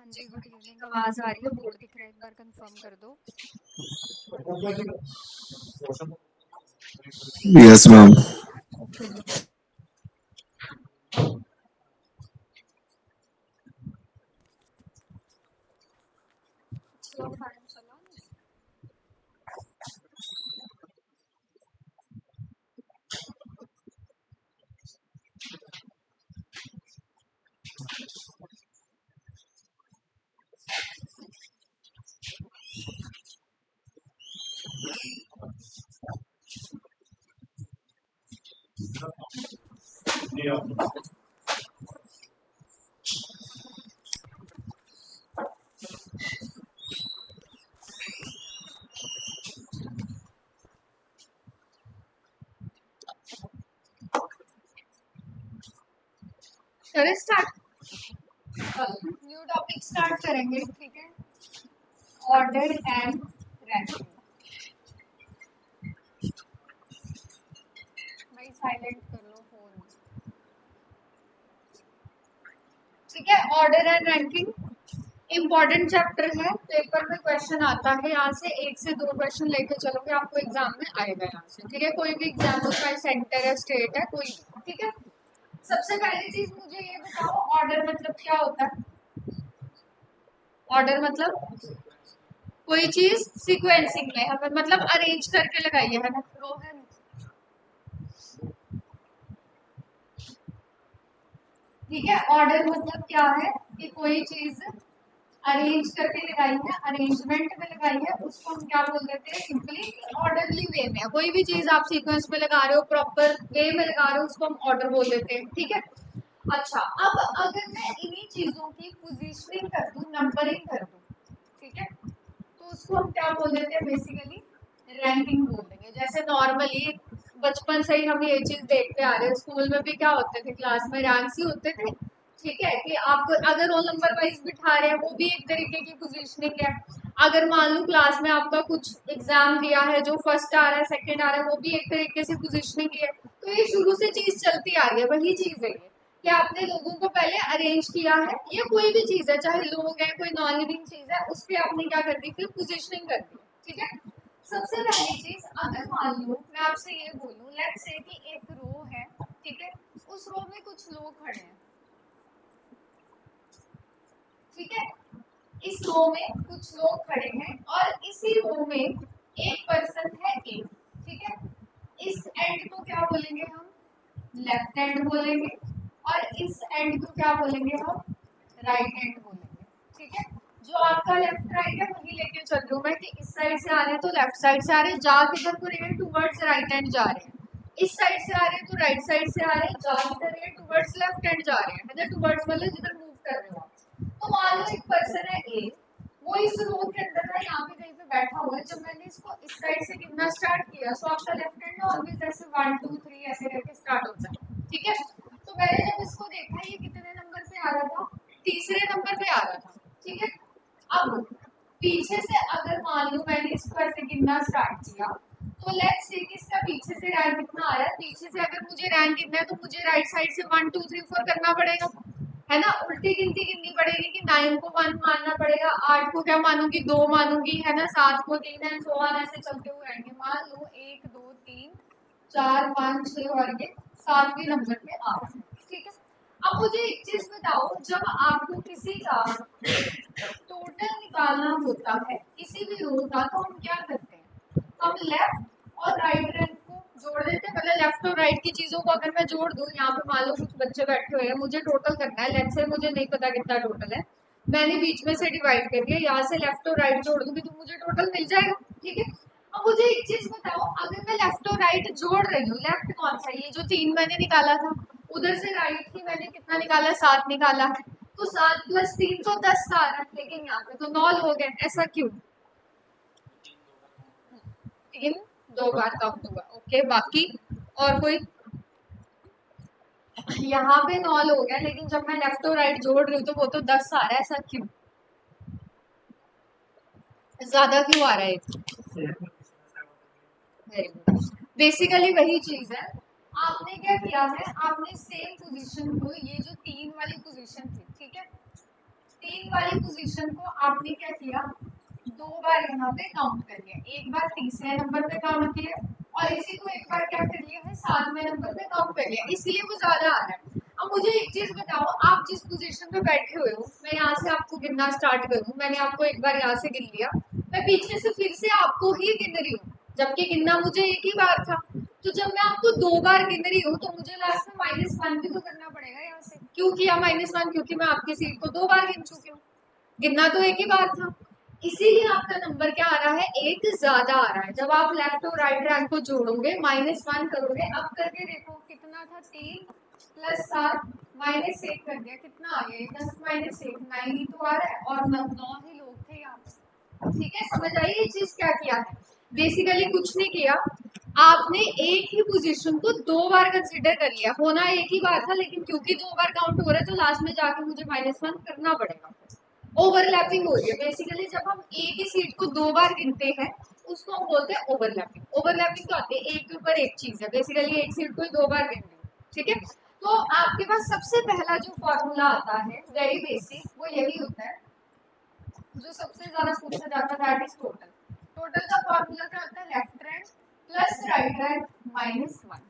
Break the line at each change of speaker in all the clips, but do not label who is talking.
हाँ जी, good evening. आवाज़ आ रही है? बोर्ड दिख रहा है, एक बार कंफर्म कर दो।
Yes ma'am.
चलो फाइन, चलो। चलो स्टार्ट। न्यू टॉपिक स्टार्ट करेंगे, ठीक है। Order and ranking. भाई साइलेंट कर लो फोन, ठीक है। Order and ranking important chapter है, पेपर में क्वेश्चन आता है। यहाँ से 1 से 2 क्वेश्चन लेके चलोगे, आपको एग्जाम में आएगा यहाँ से, ठीक है। कोई भी एग्जाम हो, चाहे सेंटर है, स्टेट है, कोई भी, ठीक है। सबसे पहली चीज मुझे ये बताओ, ऑर्डर मतलब क्या होता है? ऑर्डर मतलब कोई चीज सीक्वेंसिंग में हमें मतलब अरेंज करके लगाई है ना रोहन। ठीक है, ऑर्डर मतलब क्या है कि कोई चीज अरेंज करके लगाई है, अरेंजमेंट में लगाई है, उसको हम क्या बोल देते हैं? सिंपली ऑर्डरली वे में। कोई भी चीज आप सीक्वेंस में लगा रहे हो, प्रॉपर वे में लगा रहे हो, उसको हम ऑर्डर बोल देते हैं, ठीक है। अच्छा, अब अगर मैं इन्हीं चीजों की पोजीशनिंग कर दूं, नंबरिंग कर दूं, ठीक है, तो उसको हम क्या बोल देते हैं? बेसिकली रैंकिंग बोल देंगे। जैसे नॉर्मली बचपन से ही हम ये चीज देखते आ रहे हैं, स्कूल में भी क्या होते थे, क्लास में रैंक्स ही होते थे, ठीक है। कि आप अगर रोल नंबर वाइज बिठा रहे हैं, वो भी एक तरीके की पोजीशनिंग है। अगर मान लो क्लास में आपका कुछ एग्जाम दिया है, जो फर्स्ट आ रहा है, सेकंड आ रहा है, वो भी एक तरीके से पोजीशनिंग है। तो ये शुरू से चीज चलती आ रही है, वही चीज है ये कि आपने लोगों को पहले अरेंज किया है। ये कोई भी चीज है, चाहे लोग है, कोई नॉन लिविंग चीज है, उस पर आपने क्या कर दी? फिर पोजिशनिंग कर दी, ठीक है। सबसे पहली चीज, अगर मान लो मैं आपसे ये बोलूं, लेट्स से कि एक रो है, ठीक है, उस रो में कुछ लोग खड़े हैं, ठीक है। इस रो में कुछ लोग खड़े हैं और इसी रो में एक पर्सन है ए, ठीक है। इस एंड को क्या बोलेंगे हम? लेफ्ट हैंड बोलेंगे। और इस एंड को क्या बोलेंगे हम? राइट हैंड बोलेंगे, ठीक है। जो आपका लेफ्ट राइट है वही लेके चल रही हूँ मैं कि इस साइड से आ रहे हैं तो लेफ्ट साइड से आ रहे हैं, जा किधर को रहे हैं? टुवर्ड्स राइट हैंड जा रहे हैं। इस साइड से आ रहे हैं तो राइट साइड से आ रहे हैं, जा किधर रहे हैं? टुवर्ड्स लेफ्ट हैंड जा रहे हैं, मतलब टुवर्ड्स मतलब जिधर मूव कर रहे हो आप। तो मान लो एक पर्सन है ए, वो इस रो के अंदर ना यहाँ पे कहीं पे बैठा हुआ है। जब मैंने इसको इस साइड से गिनना स्टार्ट किया, तो आपका लेफ्ट हैंड ऑलवेज ऐसे 1 2 3 ऐसे करके स्टार्ट होता है, ठीक है। तो मैंने जब इसको देखा, ये कितने नंबर पे आ रहा था? तीसरे नंबर पे आ रहा था, ठीक है। अब पीछे से अगर मान लो मैंने इसको ऐसे गिनना स्टार्ट किया, तो लेट्स से कि इसका पीछे से रैंक कितना आ रहा है। पीछे से अगर मुझे रैंक गिनना है तो मुझे राइट साइड से 1 2 3 4 करना पड़ेगा, है ना। उल्टी गिनती गिननी पड़ेगी कि 9 को 1 मानना पड़ेगा, 8 को क्या मानूंगी? 2 मानूंगी, है ना। 7 को 3 एंड सो ऑन ऐसे चलते हुए आएंगे। मान लो 1 2 3 4 5 6 और ये 7वें नंबर पे आ रहा है, ठीक है। अब मुझे एक चीज बताओ, जब आपको किसी का टोटल निकालना होता है किसी भी रो का, तो हम क्या करते हैं? हम लेफ्ट और राइट हैंड को जोड़ देते हैं। मतलब लेफ्ट और राइट की चीजों को अगर मैं जोड़ दूं, यहाँ पे मान लो कुछ बच्चे बैठे हुए हैं, मुझे टोटल करना है, लेट्स से मुझे नहीं पता कितना टोटल है, मैंने बीच में से डिवाइड कर दिया, यहाँ से लेफ्ट और राइट जोड़ दूंगी तो मुझे टोटल मिल जाएगा, ठीक है। अब मुझे एक चीज बताओ, अगर मैं लेफ्ट और राइट जोड़ रही हूँ, लेफ्ट कौन सा? ये जो 3 मैंने निकाला था, उधर से राइट की मैंने कितना निकाला? 7 निकाला है। तो 7 + 3 तो 10 आ रहा है, लेकिन यहाँ पे तो 9 लोग हैं, ऐसा क्यों? 3 2 बार काउंट हुआ, ओके। बाकी और कोई? यहाँ पे 9 लोग हैं, लेकिन जब मैं लेफ्ट और राइट जोड़ रही हूँ तो वो तो 10 आ रहा है, ऐसा क्यों? ज्यादा क्यों आ रहा है? Very good. बेसिकली वही चीज है, आपने क्या किया है, आपने सेम पोजीशन को, ये जो 3 वाली पोजीशन थी, ठीक है, 3 वाली पोजीशन को आपने क्या किया, 2 बार यहाँ पे काउंट कर लिया, एक बार तीसरे नंबर पे काउंट किया और इसी को एक बार क्या कर लिया है 7वें नंबर पे काउंट कर लिया, इसलिए वो ज्यादा आ रहा है। अब मुझे एक चीज बताओ, आप जिस पोजीशन पे बैठे हुए हो, मैं यहाँ से आपको गिनना स्टार्ट करूँ, मैंने आपको एक बार यहाँ से गिन लिया, मैं पीछे से फिर से आपको ही गिन रही हूँ, जबकि गिनना मुझे एक ही बार था। तो जब मैं आपको 2 बार गिन रही हूँ तो मुझे लास्ट में -1 भी तो करना पड़ेगा यहाँ से। क्यों किया -1? क्योंकि मैं आपकी सीट को 2 बार गिन चुकी हूँ, गिनना तो एक ही बार था, इसीलिए आपका नंबर क्या आ रहा है, एक ज्यादा आ रहा है। जब आप लेफ्ट और राइट रैंक को जोड़ोगे, -1 करोगे, अब करके देखो कितना था, 3 + 7 -1 कर दिया, कितना आ गया, 10 - 1 9 ही तो आ रहा है, और 9 ही लोग थे यहाँ पे। ठीक है, समझ आई ये चीज क्या किया है? बेसिकली कुछ नहीं किया, आपने एक ही पोजीशन को 2 बार कंसीडर कर लिया, होना एक ही बार था, लेकिन क्योंकि 2 बार काउंट हो रहा है तो लास्ट में जाके मुझे -1 करना पड़ेगा। ओवरलैपिंग हो रही है। बेसिकली जब हम एक ही सीट को 2 बार गिनते हैं उसको हम बोलते हैं ओवरलैपिंग। ओवरलैपिंग तो आती है एक के ऊपर एक चीज है, बेसिकली एक सीट को ही 2 बार गिन रही हूँ, ठीक है। तो आपके पास सबसे पहला जो फॉर्मूला आता है वेरी बेसिक, वो यही होता है जो सबसे ज्यादा पूछा जाता है, दैट इज टोटल। टोटल का फॉर्मूला क्या होता है, left rank plus right rank -1,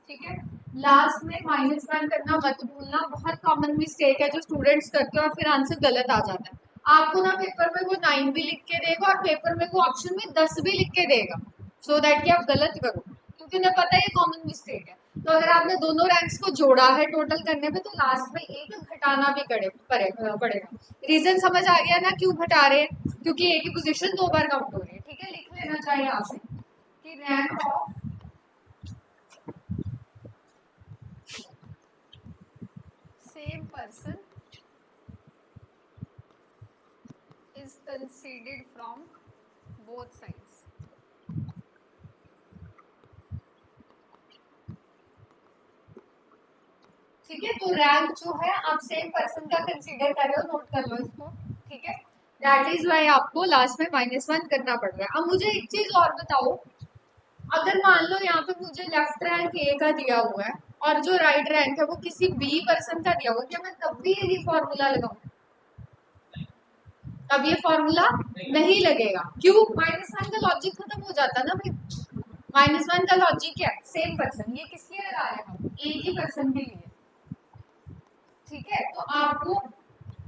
ठीक है। लास्ट में -1 करना मत भूलना, बहुत कॉमन मिस्टेक है जो स्टूडेंट्स करते हैं और फिर आंसर गलत आ जाता है। आपको ना पेपर में वो 9 भी लिख के देगा और पेपर में वो ऑप्शन में 10 भी लिख के देगा, सो दैट कि आप गलत करो, क्योंकि उन्हें पता है ये कॉमन मिस्टेक है। तो अगर आपने दोनों रैंक्स को जोड़ा है टोटल करने में, तो लास्ट में एक घटाना भी पड़ेगा। रीजन समझ आ गया ना क्यों घटा रहे हैं, क्योंकि एक ही पोजीशन 2 बार काउंट हो रही है, ठीक है। लिख लेना चाहिए आपसे कि rank of same person is considered from both sides। ठीक है, तो रैंक जो है आप सेम पर्सन का कंसीडर कर रहे हो, नोट कर लो इसको, ठीक है। दैट इज वाई आपको लास्ट में -1 करना पड़ रहा है। अब मुझे एक चीज और बताओ, अगर मान लो यहाँ पे मुझे लेफ्ट रैंक ए का दिया हुआ है और जो राइट रैंक है वो किसी बी पर्सन का दिया हुआ है, क्या मैं तब भी यही फॉर्मूला लगाऊं? तब ये फॉर्मूला नहीं लगेगा। क्यों? -1 का लॉजिक खत्म हो जाता है ना भाई। -1 का लॉजिक क्या है, सेम पर्सन, ये किस लिए लगा रहे हैं हम, एक ही पर्सन के लिए, ठीक है। तो आपको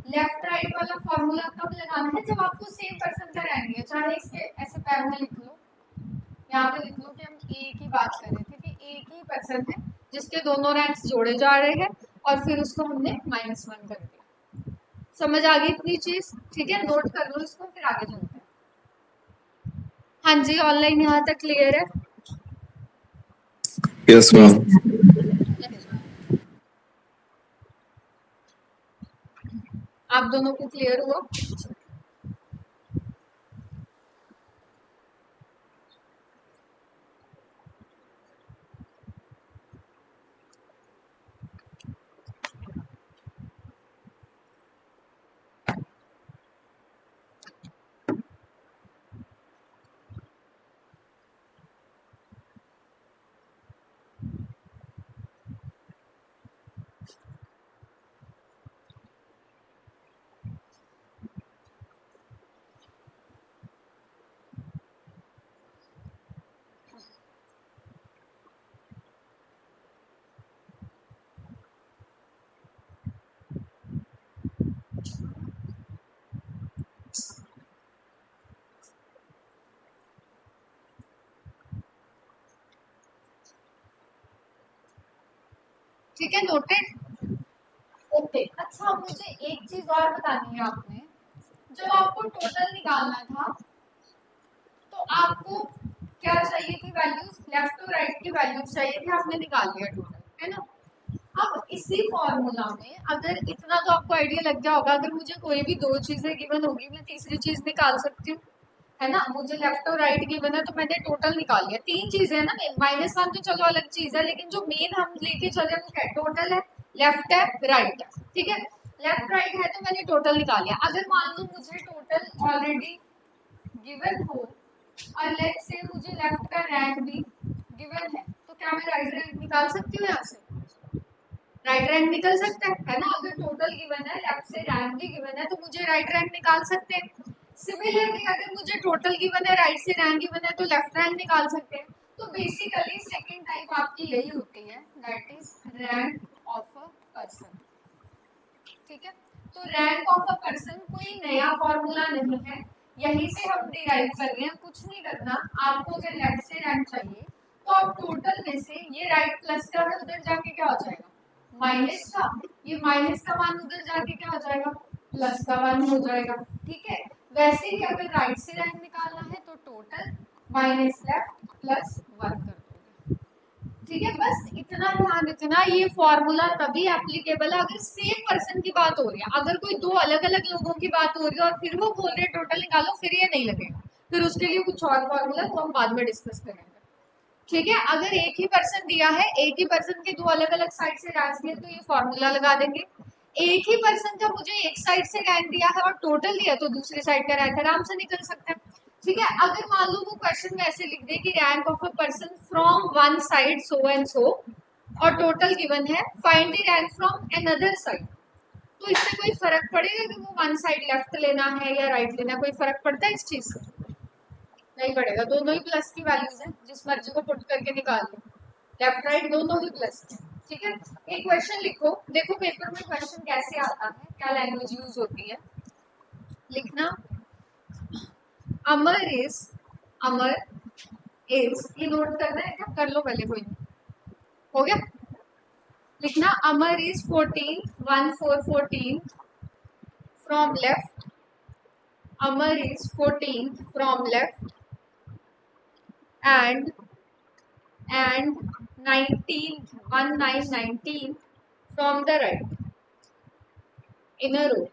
लेफ्ट राइट वाला फॉर्मूला कब लगाना है, जब आपको सेम पर्सन का रैंक है। चाहे इसके ऐसे पैर में लिख लो, यहाँ पे लिख लो कि हम एक ही बात कर रहे थे कि एक ही पर्सन है जिसके दोनों रैंक्स जोड़े जा रहे हैं और फिर उसको हमने -1 कर दिया। समझ आ गई इतनी चीज, ठीक है। नोट कर लो इसको, फिर आगे चलते हैं। हाँ जी, ऑनलाइन यहाँ तक क्लियर है?
Yes ma'am.
आप दोनों को क्लियर हुआ? ठीक है, नोटेड, ओके। अच्छा, मुझे एक चीज और बतानी है आपने, जब आपको टोटल निकालना था तो आपको क्या चाहिए थी, वैल्यूज, लेफ्ट और राइट की वैल्यूज चाहिए थी, आपने निकाल लिया टोटल, है ना। अब इसी फॉर्मूला में अगर इतना तो आपको आइडिया लग गया होगा, अगर मुझे कोई भी 2 चीजें गिवन होगी, मैं तीसरी चीज निकाल सकती हूँ, है ना। मुझे लेफ्ट और राइट गिवन है तो मैंने टोटल निकाल लिया। 3 चीजें है ना, -1 तो चलो अलग चीज है, लेकिन जो मेन हम लेके चले वो क्या है, टोटल है, लेफ्ट है, राइट है, ठीक है। लेफ्ट राइट है तो मैंने टोटल निकाल लिया। अगर मान लो मुझे टोटल ऑलरेडी गिवन हो और लेट्स से मुझे लेफ्ट का रैंक भी गिवन है, तो क्या मैं राइट रैंक निकाल सकती हूँ यहाँ से? राइट रैंक निकल सकता है ना। अगर टोटल गिवन है, लेफ्ट से रैंक भी गिवन है, तो मुझे राइट रैंक निकाल सकते हैं। सिमिलरली अगर मुझे टोटल गिवन है, राइट से रैंक गिवन है, तो लेफ्ट रैंक निकाल सकते हैं। तो बेसिकली सेकंड टाइप आपकी यही होती है, that is rank of a person. ठीक है, तो रैंक ऑफ अ पर्सन कोई नया फॉर्मूला नहीं है, यहीं से हम डिराइव कर रहे हैं। कुछ नहीं करना आपको। अगर लेफ्ट से रैंक चाहिए तो आप टोटल में से ये राइट प्लस का है, उधर जाके क्या हो जाएगा माइनस का, ये माइनस का मान उधर जाके क्या हो जाएगा प्लस का मान हो जाएगा। ठीक है, वैसे ही अगर राइट से रैंक निकालना है तो टोटल माइनस लेफ्ट प्लस 1 कर दोगे। ठीक है, बस इतना ध्यान रखना, ये फॉर्मूला तभी एप्लीकेबल है अगर सेम पर्सन की बात हो रही है। अगर कोई दो अलग अलग लोगों की बात हो रही है और फिर वो बोल रहे टोटल निकालो, फिर ये नहीं लगेगा, फिर उसके लिए कुछ और फॉर्मूला तो हम बाद में डिस्कस करेंगे। ठीक है, अगर एक ही पर्सन दिया है, एक ही पर्सन के दो अलग अलग साइड से रैंक दिए, तो ये फॉर्मूला लगा देंगे। एक ही पर्सन जब मुझे एक साइड से रैंक दिया है और टोटल दिया, तो दूसरी साइड का रैंक आराम से निकल सकता है। ठीक है, अगर मान लो वो क्वेश्चन में ऐसे लिख दे कि rank of a person from one side so and so, और टोटल गिवन है, find the rank from another side, तो इससे कोई फर्क पड़ेगा कि वो वन साइड लेफ्ट लेना है या राइट लेना है? कोई फर्क पड़ता है इस चीज से? नहीं पड़ेगा, दोनों ही प्लस की वैल्यूज हैं, जिस मर्जी को पुट करके निकाल लो, लेफ्ट राइट दोनों ही प्लस है। ठीक है, एक क्वेश्चन लिखो, देखो पेपर में क्वेश्चन कैसे आता है, क्या लैंग्वेज यूज होती है। लिखना अमर इज, अमर इज, ये नोट करना है क्या? कर लो पहले, कोई नहीं, हो गया। लिखना Amar is 14 1 4 14 from left, Amar is 14 from left and 19th 1 9 19 from the right in a row.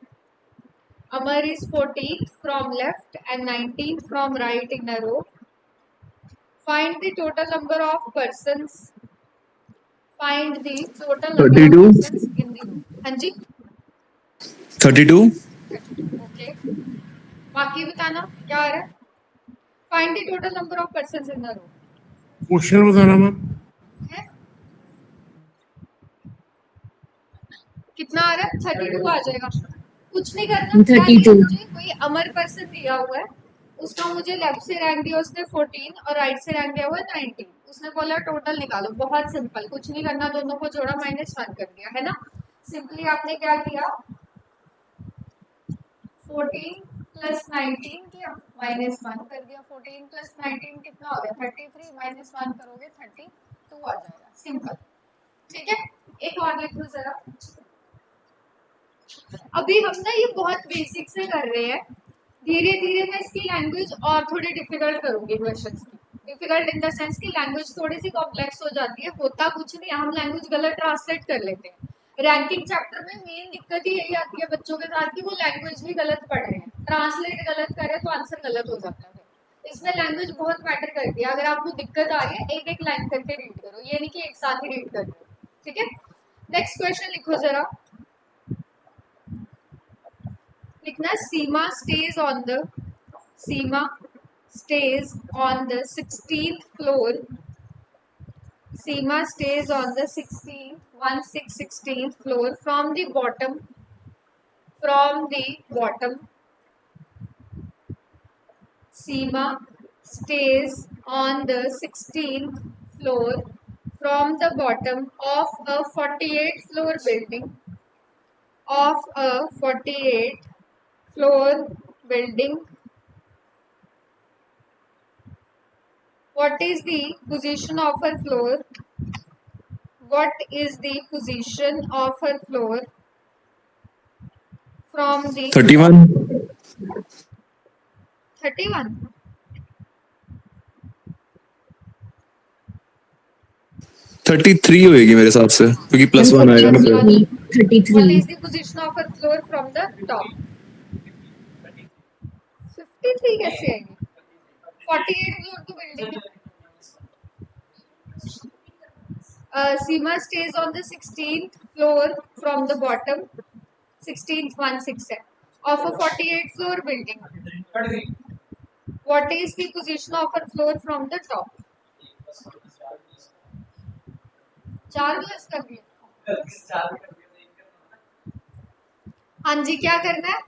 Amar is 14th from left and 19th from right in a row. Find the total number of persons. Find the total number
32
of persons in the row. हाँ जी
32
okay, बाकी बताना क्या आ रहा है। Find the total number of persons in the row.
Question बताना ma'am.
है कितना आ रहा है? 32 आ जाएगा। कुछ नहीं करना,
32
मुझे कोई अमर पर्सन दिया हुआ है, उसका मुझे लेफ्ट से रैंक दिया उसने 14 और राइट से रैंक दिया हुआ है 19, उसने बोला टोटल निकालो। बहुत सिंपल, कुछ नहीं करना, दोनों को जोड़ा -1 कर दिया, है ना। सिंपली आपने क्या किया, 14 प्लस 19 किया, -1 कर दिया। 14 प्लस 19 कितना हो गया 33, -1 करोगे 32 आ जाएगा, सिंपल। ठीक है, एक और लिख लो जरा। अभी हम ना ये बहुत बेसिक से कर रहे हैं, धीरे धीरे मैं इसकी लैंग्वेज और थोड़ी डिफिकल्ट करूंगी क्वेश्चंस की। डिफिकल्ट इन द सेंस की लैंग्वेज थोड़ी सी कॉम्प्लेक्स हो जाती है, होता कुछ नहीं, हम लैंग्वेज गलत ट्रांसलेट कर लेते हैं। रैंकिंग चैप्टर में मेन दिक्कत ही यही आती है बच्चों के साथ कि वो लैंग्वेज ही गलत पढ़ रहे हैं, ट्रांसलेट गलत कर रहे हैं तो आंसर गलत हो जाता है। इसमें लैंग्वेज बहुत मैटर करती है। अगर आपको दिक्कत आ रही है, एक एक लाइन करके रीड करो, ये नहीं कि एक साथ ही रीड कर लो। ठीक है, नेक्स्ट क्वेश्चन लिखो जरा। लिखना Seema stays on the, Seema stays on the 16th floor, Seema stays on the 16th floor from the bottom, Seema stays on the 16th floor from the bottom of a 48 floor building, of a 48 floor building. What is the position of her floor? What is the position of her floor from the
31
31?
33 होएगी मेरे हिसाब से, क्योंकि +1 आएगा ना फिर।
33. What is the position of her floor from the top? 53 कैसे आएगी? 48 फ्लोर की बिल्डिंग है। Seema stays on the 16th floor from the bottom, 16th 1 6 है, of a 48 floor building. What is the position of her floor from the top? 4 plus कर दिया, हाँ जी, क्या करना है?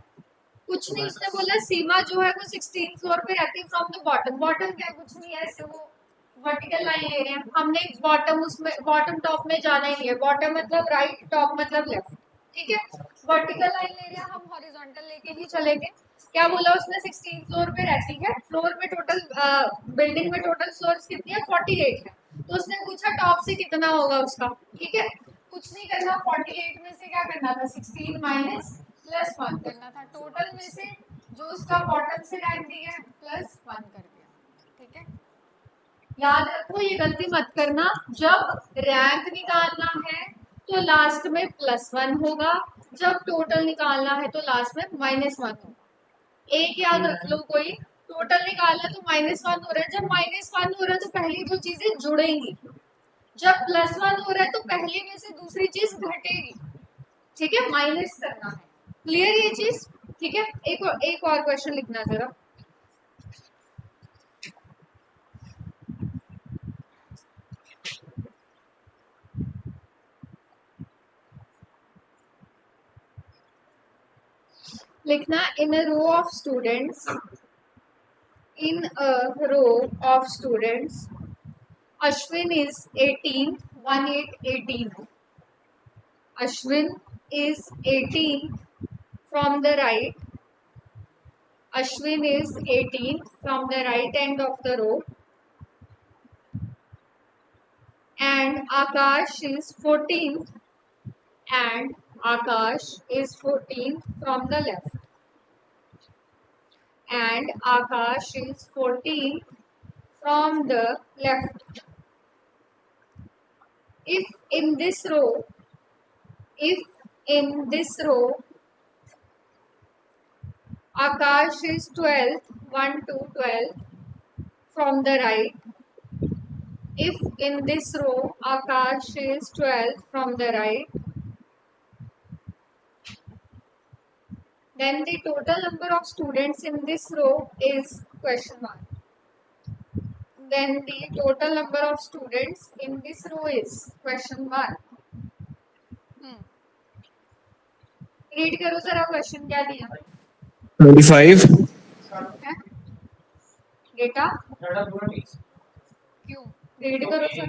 कुछ नहीं, उसने बोला सीमा जो है वो 16 फ्लोर पे रहती है फ्रॉम द बॉटम। बॉटम क्या, कुछ नहीं है, ऐसे वो वर्टिकल लाइन ले रहे हैं हमने। बॉटम, उसमें बॉटम टॉप में जाना ही नहीं है। बॉटम मतलब राइट, टॉप मतलब लेफ्ट, ठीक है। वर्टिकल लाइन ले रहे हैं हम, हॉरिजॉन्टल लेके ही चलेंगे। क्या बोला उसने? 16 फ्लोर पे रहती है। फ्लोर में टोटल, बिल्डिंग में टोटल फ्लोर्स कितनी है? 48 है। तो उसने पूछा टॉप से कितना होगा उसका, ठीक है। कुछ नहीं करना, 48 में से क्या करना था? 16 माइनस प्लस 1 करना था। टोटल में से जो उसका बॉटम से रैंक दिया है प्लस 1 कर दिया, ठीक है। याद रखो, ये गलती मत करना। जब रैंक निकालना है तो लास्ट में +1 होगा, जब टोटल निकालना है तो लास्ट में -1 होगा। एक याद रख लो, कोई टोटल निकालना तो -1 हो रहा है। जब -1 हो रहा है तो पहली दो चीजें जुड़ेंगी, जब +1 हो रहा है तो पहले में से दूसरी चीज घटेगी, ठीक है। माइनस करना है, क्लियर ये चीज, ठीक है। एक और क्वेश्चन लिखना जरा। लिखना, in a row of students, in a row of students, Ashwin is 18th, 1818. Ashwin is 18th from the right. Ashwin is 18th from the right end of the row. And Akash is 14th. And Akash is 14th from the left. And Akash is 14th from the left. If in this row Akash is 12th, 1 to 12 from the right. If in this row Akash is 12th from the right, then the total number of students in this row is question mark. Then the total number of students in this row is question mark. Read करो जरा, question क्या दिया
25
है बेटा, क्यों? Read करो sir.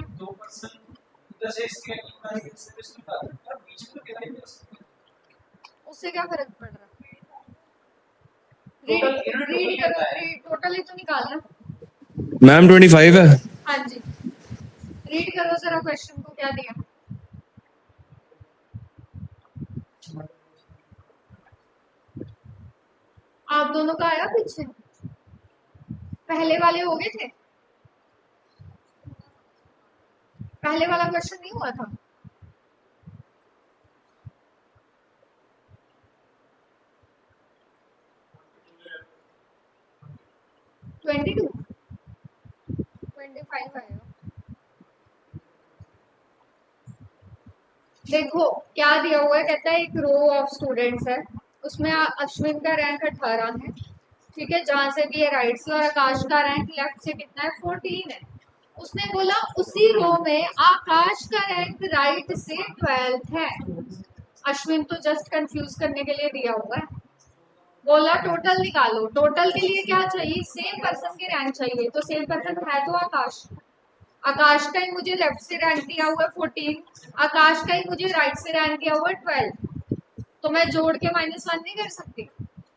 उससे क्या फर्क पड़ रहा? रीड करो, टोटल ही तो निकालना।
मैम 25 है।
हाँ जी, रीड करो जरा क्वेश्चन को, क्या दिया। आप दोनों का आया पीछे? पहले वाले हो गए थे? पहले वाला क्वेश्चन नहीं हुआ था? ट्वेंटी 25 आएगा। देखो क्या दिया हुआ है, कहता है एक रो ऑफ स्टूडेंट्स है, उसमें अश्विन का रैंक 18 है, ठीक है। जहां से भी ये राइट से, और आकाश का रैंक लेफ्ट से कितना है? 14 है। उसने बोला उसी रो में आकाश का रैंक राइट से 12th है। अश्विन तो जस्ट कंफ्यूज करने के लिए दिया हुआ है। बोला टोटल निकालो। टोटल के लिए क्या चाहिए? सेम पर्सन के रैंक चाहिए। तो सेम पर्सन है तो आकाश। आकाश का ही मुझे लेफ्ट से रैंक दिया हुआ है 14, आकाश का ही मुझे राइट से रैंक दिया हुआ है 12। तो मैं जोड़ के -1 नहीं कर सकती।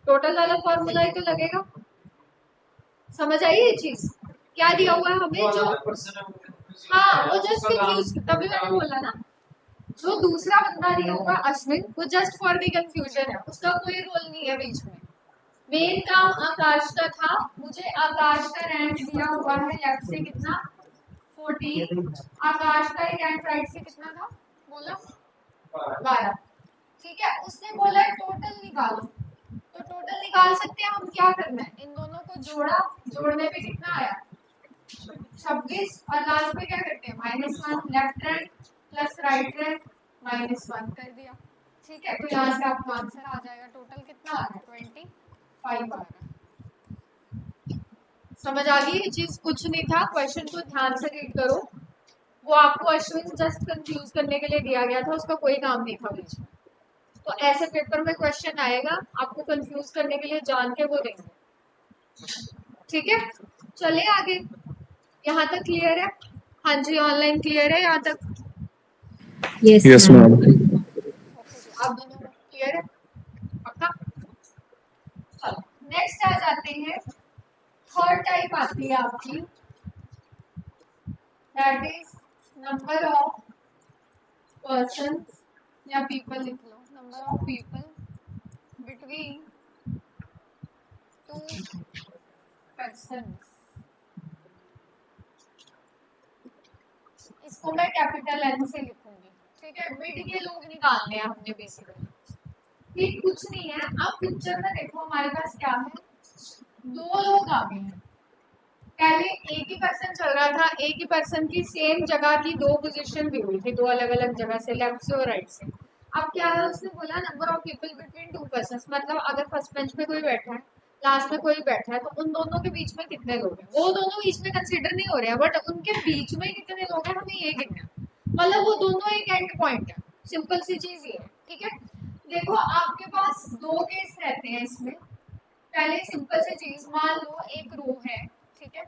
टोटल वाला फॉर्मूला ही तो लगेगा। समझ आई ये चीज? क्या दिया हुआ है हमें? जो हाँ, वो जस्ट कंफ्यूज, तभी मैंने बोला ना, जो दूसरा बंदा दिया होगा अश्विन, वो जस्ट फॉर द कंफ्यूजन है, उसका कोई रोल नहीं है बीच में। मेन काम आकाश का था। मुझे आकाश का रैंक दिया हुआ है लेफ्ट से कितना? 14। आकाश का रैंक राइट से कितना था? बोला 12, ठीक है। उसने बोला टोटल निकालो, तो टोटल निकाल सकते हैं हम। क्या करना है? इन दोनों को जोड़ा, जोड़ने पे कितना आया? 26। और लास्ट में क्या करते हैं? -1, left rank plus right rank -1 कर दिया, ठीक है। तो यहाँ से आपका आंसर आ जाएगा। टोटल कितना आ रहा है? 25 आ रहा है। समझ आ गई ये चीज? कुछ नहीं था, क्वेश्चन को ध्यान से रीड करो। वो आपको अश्विन जस्ट कंफ्यूज करने के लिए दिया गया था, उसका कोई काम नहीं था बीच में। तो ऐसे पेपर में क्वेश्चन आएगा, आपको कंफ्यूज करने के लिए जान के वो देंगे। ठीक है, चलिए आगे। यहाँ तक क्लियर है? हाँ जी, ऑनलाइन क्लियर है यहाँ तक?
Yes ma'am.
आप दोनों क्लियर है? पक्का? चलो नेक्स्ट आ जाते हैं, थर्ड टाइप आती है आपकी, that is number of person या पीपल लिख लो, number of people between two person. इसको मैं कैपिटल एन से लिखूंगी, ठीक है। मिड के लोग निकालने हैं हमने बेसिकली, ठीक कुछ नहीं है। अब पिक्चर में देखो हमारे पास क्या है, दो लोग आ गए हैं। पहले एक ही पर्सन चल रहा था, एक ही पर्सन की सेम जगह की दो पोजीशन भी हुई थी, दो अलग अलग जगह से, लेफ्ट से और राइट से। अब क्या है, उसने बोला number of people between two person, मतलब अगर फर्स्ट बेंच पे कोई बैठा है, लास्ट में कोई बैठा है, तो उन दोनों के बीच में कितने लोग हैं। वो दोनों बीच में कंसिडर नहीं हो रहे हैं, बट उनके बीच में कितने लोग हैं हमें ये गिनना है। मतलब वो दोनों एक एंड पॉइंट है, सिंपल सी चीज ये है, ठीक है। देखो आपके पास दो केस रहते हैं इसमें। पहले सिंपल सी चीज, मान लो एक रो है, ठीक है,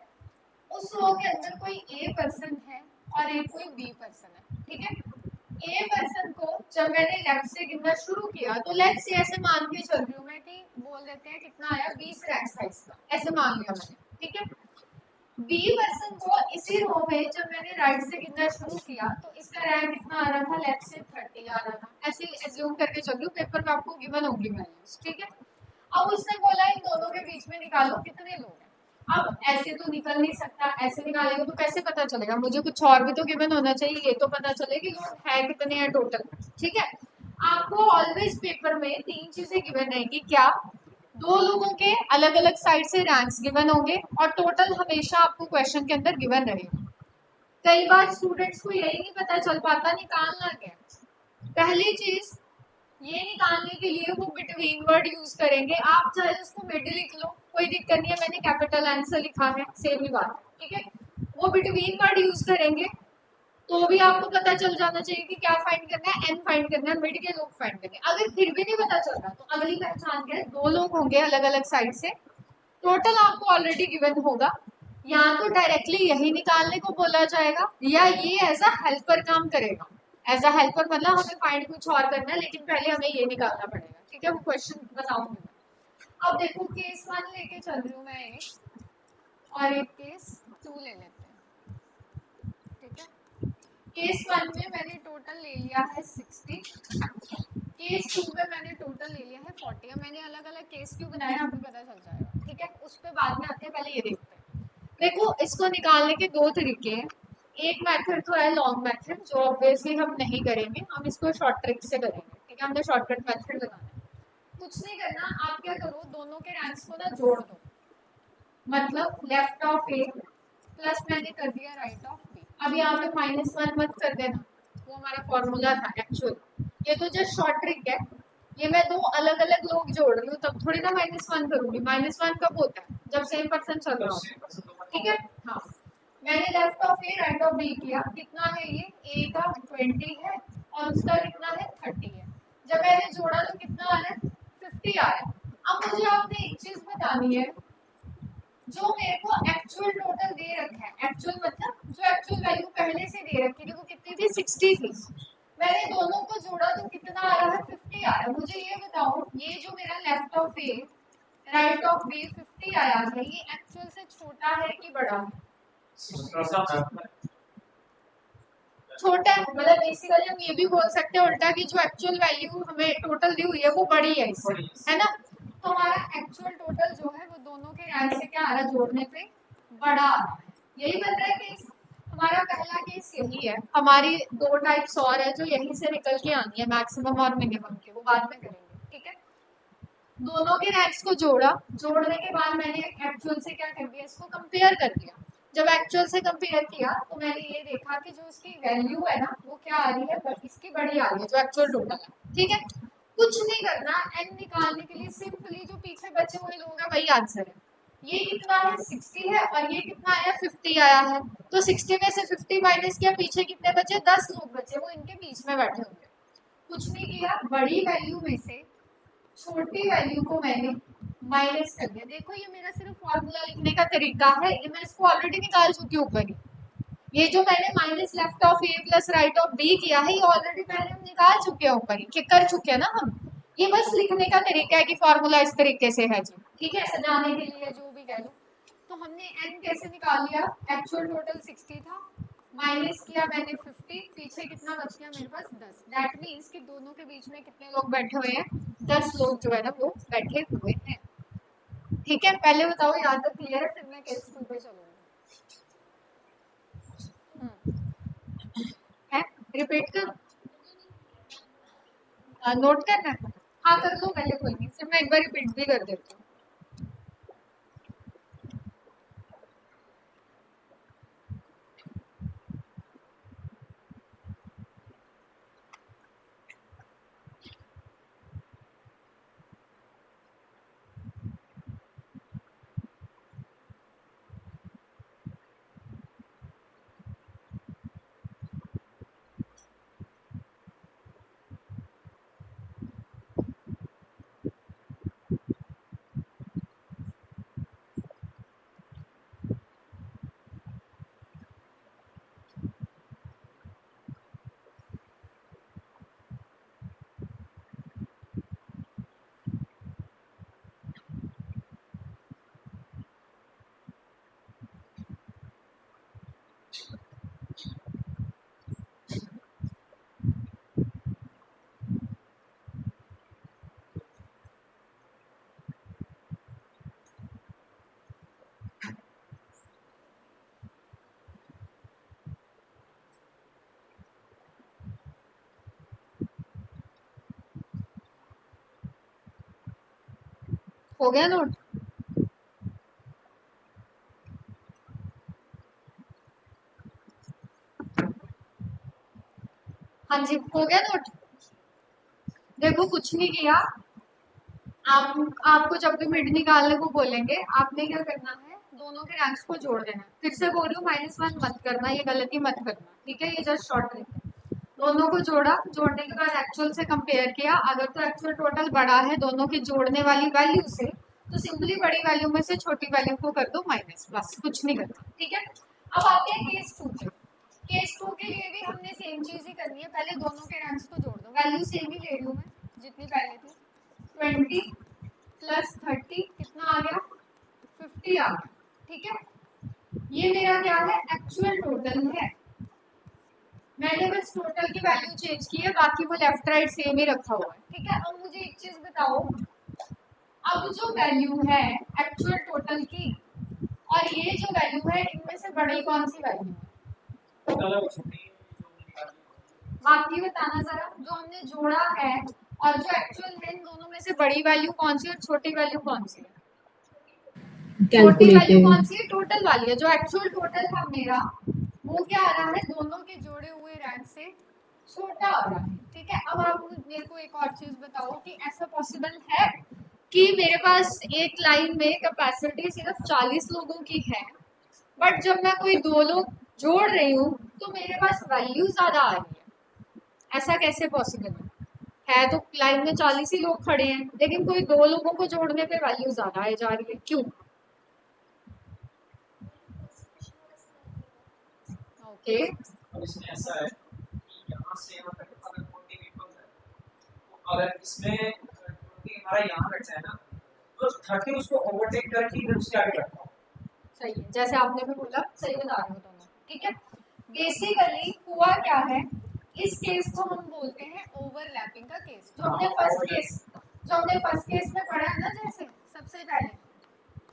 उस रो के अंदर कोई ए पर्सन है और एक कोई बी पर्सन है, ठीक है। ए पर्सन को जब मैंने लेफ्ट से गिनना शुरू किया, तो लेट्स से ऐसे मान के चल रही हूँ मैं कि बोल देते हैं कितना आया, 20 रैंक साइज का, ऐसे मान लिया मैंने, ठीक है। बी पर्सन को इसी रो में जब मैंने राइट से गिनना शुरू किया, तो इसका रैंक कितना आ रहा था, लेफ्ट से 30 आ रहा था। ऐसे एज्यूम करके चल रही हूँ, पेपर में आपको गिवन होगी वैल्यूज, ठीक है। अब उसने बोला इन दोनों के बीच में निकालो कितने लोग हैं। अब ऐसे तो निकल नहीं सकता, ऐसे निकालेंगे तो कैसे पता चलेगा, मुझे कुछ और भी तो गिवन होना चाहिए, ये तो पता चले कि लोग है कितने हैं टोटल, ठीक है। आपको ऑलवेज पेपर में तीन चीजें गिवन रहेंगी, क्या, दो लोगों के अलग अलग साइड से रैंक्स गिवन होंगे, और टोटल हमेशा आपको क्वेश्चन के अंदर गिवन रहेगा। कई बार स्टूडेंट्स को यही नहीं पता चल पाता निकालना क्या। पहली चीज, ये निकालने के लिए वो बिटवीन वर्ड यूज करेंगे, आप चाहे उसको मिड लिख लो, कोई दिक्कत नहीं है, मैंने कैपिटल आंसर लिखा है, सेम ही बात है, ठीक है। वो बिटवीन वर्ड यूज करेंगे, तो भी आपको पता चल जाना चाहिए कि क्या फाइंड करना है, एन फाइंड करना है, मिड के लोग फाइंड करने हैं। अगर फिर भी नहीं पता चल रहा, तो अगली पहचान क्या है, दो लोग होंगे अलग अलग साइड से, टोटल आपको ऑलरेडी गिवन होगा, या तो डायरेक्टली यही निकालने को बोला जाएगा, या ये एज अ हेल्पर काम करेगा। एज अ हेल्पर मतलब हमें फाइंड कुछ और करना है, लेकिन पहले हमें ये निकालना पड़ेगा, ठीक है। वो क्वेश्चन बताऊंगी मैं। अब देखो केस 1 लेके चल रही हूँ मैं एक, और एक केस 2 ले लेते हैं, ठीक है। केस 1 में मैंने टोटल ले लिया है 60, केस 2 में मैंने टोटल ले लिया है 40। मैंने अलग अलग केस क्यों बनाए आपको पता चल जाएगा, ठीक है। उस पर बाद में आते हैं, पहले ये देखते हैं। देखो इसको निकालने के दो तरीके हैं। एक मेथड तो है लॉन्ग मेथड, जो ऑब्वियसली हम नहीं करेंगे, हम इसको शॉर्ट ट्रिक से करेंगे, ठीक है। हमने शॉर्टकट मेथड लगाना है, कुछ नहीं करना, आप क्या करो, दोनों के रैंक्स को ना जोड़ दो, मतलब लेफ्ट ऑफ ए प्लस मैंने कर दिया राइट ऑफ बी। अब यहाँ पे -1 मत कर देना, वो हमारा फॉर्मूला था एक्चुअल। ये तो जस्ट शॉर्ट ट्रिक है, ये मैं दो अलग अलग लोग जोड़ रही हूँ, तब थोड़ी ना -1 करूंगी। -1 कब होता है, जब सेम पर्सन चल रहा हो, ठीक है। हाँ, मैंने left of A right of B किया, कितना है ये, ए का 20 है और उसका कितना है 30 है। जब मैंने जोड़ा तो कितना आ रहा है, 50 आ रहा है। अब मुझे आपने एक चीज बतानी है, जो मेरे को एक्चुअल टोटल दे रखा है, एक्चुअल मतलब जो एक्चुअल वैल्यू पहले से दे रखी थी, वो कितनी थी, 60 थी। मैंने दोनों को जोड़ा तो कितना आ रहा है, 50 आ रहा है। मुझे ये बताओ, ये जो मेरा left of A right of B 50 आया है, ये एक्चुअल से छोटा है कि बड़ा है, छोटा है। मतलब बेसिकली हम ये भी बोल सकते हैं उल्टा कि जो एक्चुअल वैल्यू हमें टोटल दी हुई है वो बड़ी है इससे, है ना। तो हमारा एक्चुअल टोटल जो है वो दोनों के रैंक से क्या आ रहा है, जोड़ने पे बड़ा आ रहा है। यही बन रहा है केस, हमारा पहला केस यही है। हमारी दो टाइप्स और है जो यहीं से निकल के आनी है, मैक्सिमम और मिनिमम के, वो बाद में करेंगे, ठीक है। दोनों के रैंक्स को जोड़ा, जोड़ने के बाद मैंने एक्चुअल से क्या कर दिया, इसको कंपेयर कर दिया। जब एक्चुअल से कंपेयर किया तो मैंने ये देखा कि जो इसकी वैल्यू है ना, वो क्या आ रही है, बट इसकी बड़ी आ रही है जो एक्चुअल टोटल है, ठीक है। कुछ नहीं करना, एन निकालने के लिए सिंपली जो पीछे बचे हुए लोग हैं वही आंसर है। ये कितना है 60 है और ये कितना आया 50 आया है। तो 60 में से 50 माइनस किया, पीछे कितने बचे 10 लोग बचे, वो इनके बीच में बैठे होंगे। कुछ नहीं किया, बड़ी वैल्यू में से छोटी वैल्यू को मैंने माइनस कर दिया। देखो ये मेरा सिर्फ फॉर्मूला लिखने का तरीका है, ये मैं इसको ऑलरेडी निकाल चुकी हूँ ऊपर ही। ये जो मैंने minus left of A plus right of B किया है, ये ऑलरेडी पहले हम निकाल चुके हैं ऊपर ही, कर चुके हैं ना हम। ये बस लिखने का तरीका है कि फॉर्मूला इस तरीके से है जी, ठीक है, सजाने के लिए जो भी कह लो। तो हमने n कैसे निकाल लिया, एक्चुअल टोटल 60 था, माइनस किया मैंने 50, पीछे कितना बच गया मेरे पास 10। दैट मीन्स कि दोनों के बीच में कितने लोग बैठे हुए हैं, 10 लोग जो है ना वो बैठे हुए हैं। ठीक है, पहले बताओ याद तक क्लियर है, फिर मैं केस 2 पे चलूंगी। है रिपीट कर, नोट करना है, हाँ कर लो पहले, कोई नहीं, फिर मैं एक बार रिपीट भी कर देती हूँ। हो गया नोट? हाँ जी, हो गया नोट? देखो कुछ नहीं किया, आपको जब भी मिड निकालने को बोलेंगे, आपने क्या करना है, दोनों के रैंक्स को जोड़ देना। फिर से बोल रही हूँ, -1 मत करना, ये गलती मत करना, ठीक है, ये जस्ट शॉर्ट ट्रिक है। दोनों को जोड़ा, जोड़ने के बाद एक्चुअल से कंपेयर किया, अगर तो एक्चुअल टोटल बड़ा है दोनों की जोड़ने वाली वैल्यू से, तो सिंपली बड़ी वैल्यू में से छोटी वैल्यू को कर दो माइनस, बस कुछ नहीं करना, ठीक है। अब आते हैं केस 2 पे। केस 2 के लिए भी हमने सेम चीज ही करनी है, पहले दोनों के रैंक्स को जोड़ दो, वैल्यू सेम ही ले रही हूँ मैं जितनी पहले थी, 20 प्लस 30 कितना आ गया, 50 आ गया, ठीक है। ये मेरा क्या है, एक्चुअल टोटल है, मैंने बस टोटल की वैल्यू चेंज की है, बाकी वो लेफ्ट राइट सेम ही रखा हुआ है, ठीक है। अब मुझे एक चीज बताओ, अब जो वैल्यू है एक्चुअल टोटल की और ये जो वैल्यू है, इनमें से बड़ी कौन सी वैल्यू है, बाकी बताना जरा, जो हमने जोड़ा है और जो एक्चुअल है, इन दोनों में से बड़ी वैल्यू कौन सी और छोटी वैल्यू कौन सी है? छोटी वैल्यू कौन सी है, टोटल वाली है। जो एक्चुअल टोटल है मेरा, वो क्या आ रहा है, दोनों के जोड़े हुए रैंक से छोटा आ रहा है, ठीक है। अब आप मेरे को एक और चीज बताओ कि ऐसा पॉसिबल है कि मेरे पास एक लाइन में कैपेसिटी सिर्फ 40 लोगों की है, बट जब मैं कोई दो लोग जोड़ रही हूँ तो मेरे पास वैल्यू ज्यादा आ रही है, ऐसा कैसे पॉसिबल है? तो लाइन में 40 ही लोग खड़े हैं, लेकिन कोई दो लोगों को जोड़ने पे वैल्यू ज्यादा आ जा रही है, क्यों? ओके,
और इसमें ऐसा है कि यहाँ से यहाँ तक अगर 40 पीपल है, तो अगर इसमें 20 हमारा यहाँ बैठ जाए ना, तो 30 उसको ओवरटेक करके इधर उसके आगे रखता हूँ।
सही है, जैसे आपने भी बोला, सही बता रहे हो दोनों, ठीक है। बेसिकली हुआ क्या है, इस केस को हम बोलते हैं ओवरलैपिंग का केस, जो हमने फर्स्ट केस में पढ़ा है ना, जैसे सबसे पहले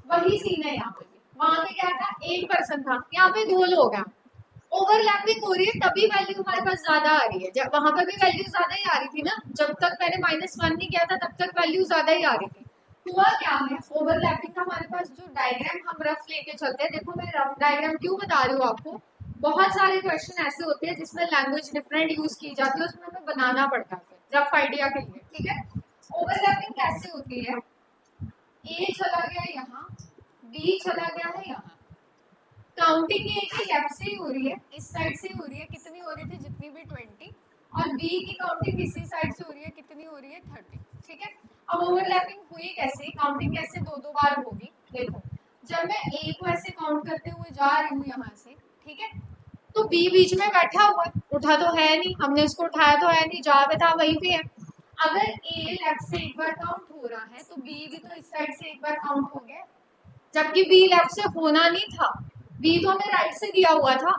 वही सीन है यहाँ पे भी। वहां पे क्या था, एक पर्सन था, यहाँ पे दो लोग हैं, ओवरलैपिंग हो रही है, तभी वैल्यू हमारे पास ज्यादा आ रही है। जब वहां पर भी वैल्यू ज्यादा ही आ रही थी ना, जब तक मैंने -1 नहीं किया था तब तक वैल्यू ज्यादा ही आ रही थी। हुआ क्या है, ओवरलैपिंग का हमारे पास जो डायग्राम हम रफ लेके चलते हैं, देखो मैं रफ डायग्राम क्यों बता रही हूँ आपको, बहुत सारे क्वेश्चन ऐसे होते हैं जिसमें लैंग्वेज डिफरेंट यूज की जाती है, उसमें हमें बनाना पड़ता है रफ आइडिया के लिए, ठीक है। ओवरलैपिंग कैसे होती है, ए चला गया यहाँ, बी चला गया है यहाँ। काउंटिंग ए की लेफ्ट से ही हो रही है, इस साइड से ही हो रही है, कितनी हो रही थी, जितनी भी 20, और बी की काउंटिंग इसी साइड से हो रही है, कितनी हो रही है, 30। ठीक है, अब ओवरलैपिंग हुई कैसे, काउंटिंग कैसे दो दो बार होगी। देखो जब मैं ए को ऐसे काउंट करते हुए जा रही हूँ यहाँ से, ठीक है, तो बी बीच में बैठा हुआ है, उठा तो है नहीं, हमने इसको उठाया तो है नहीं, जहाँ पे था वहीं पे है। अगर ए लेफ्ट से एक बार काउंट हो रहा है तो बी भी तो इस साइड से एक बार काउंट हो गया, जबकि बी लेफ्ट से होना नहीं था, बी तो हमें राइट से दिया हुआ था।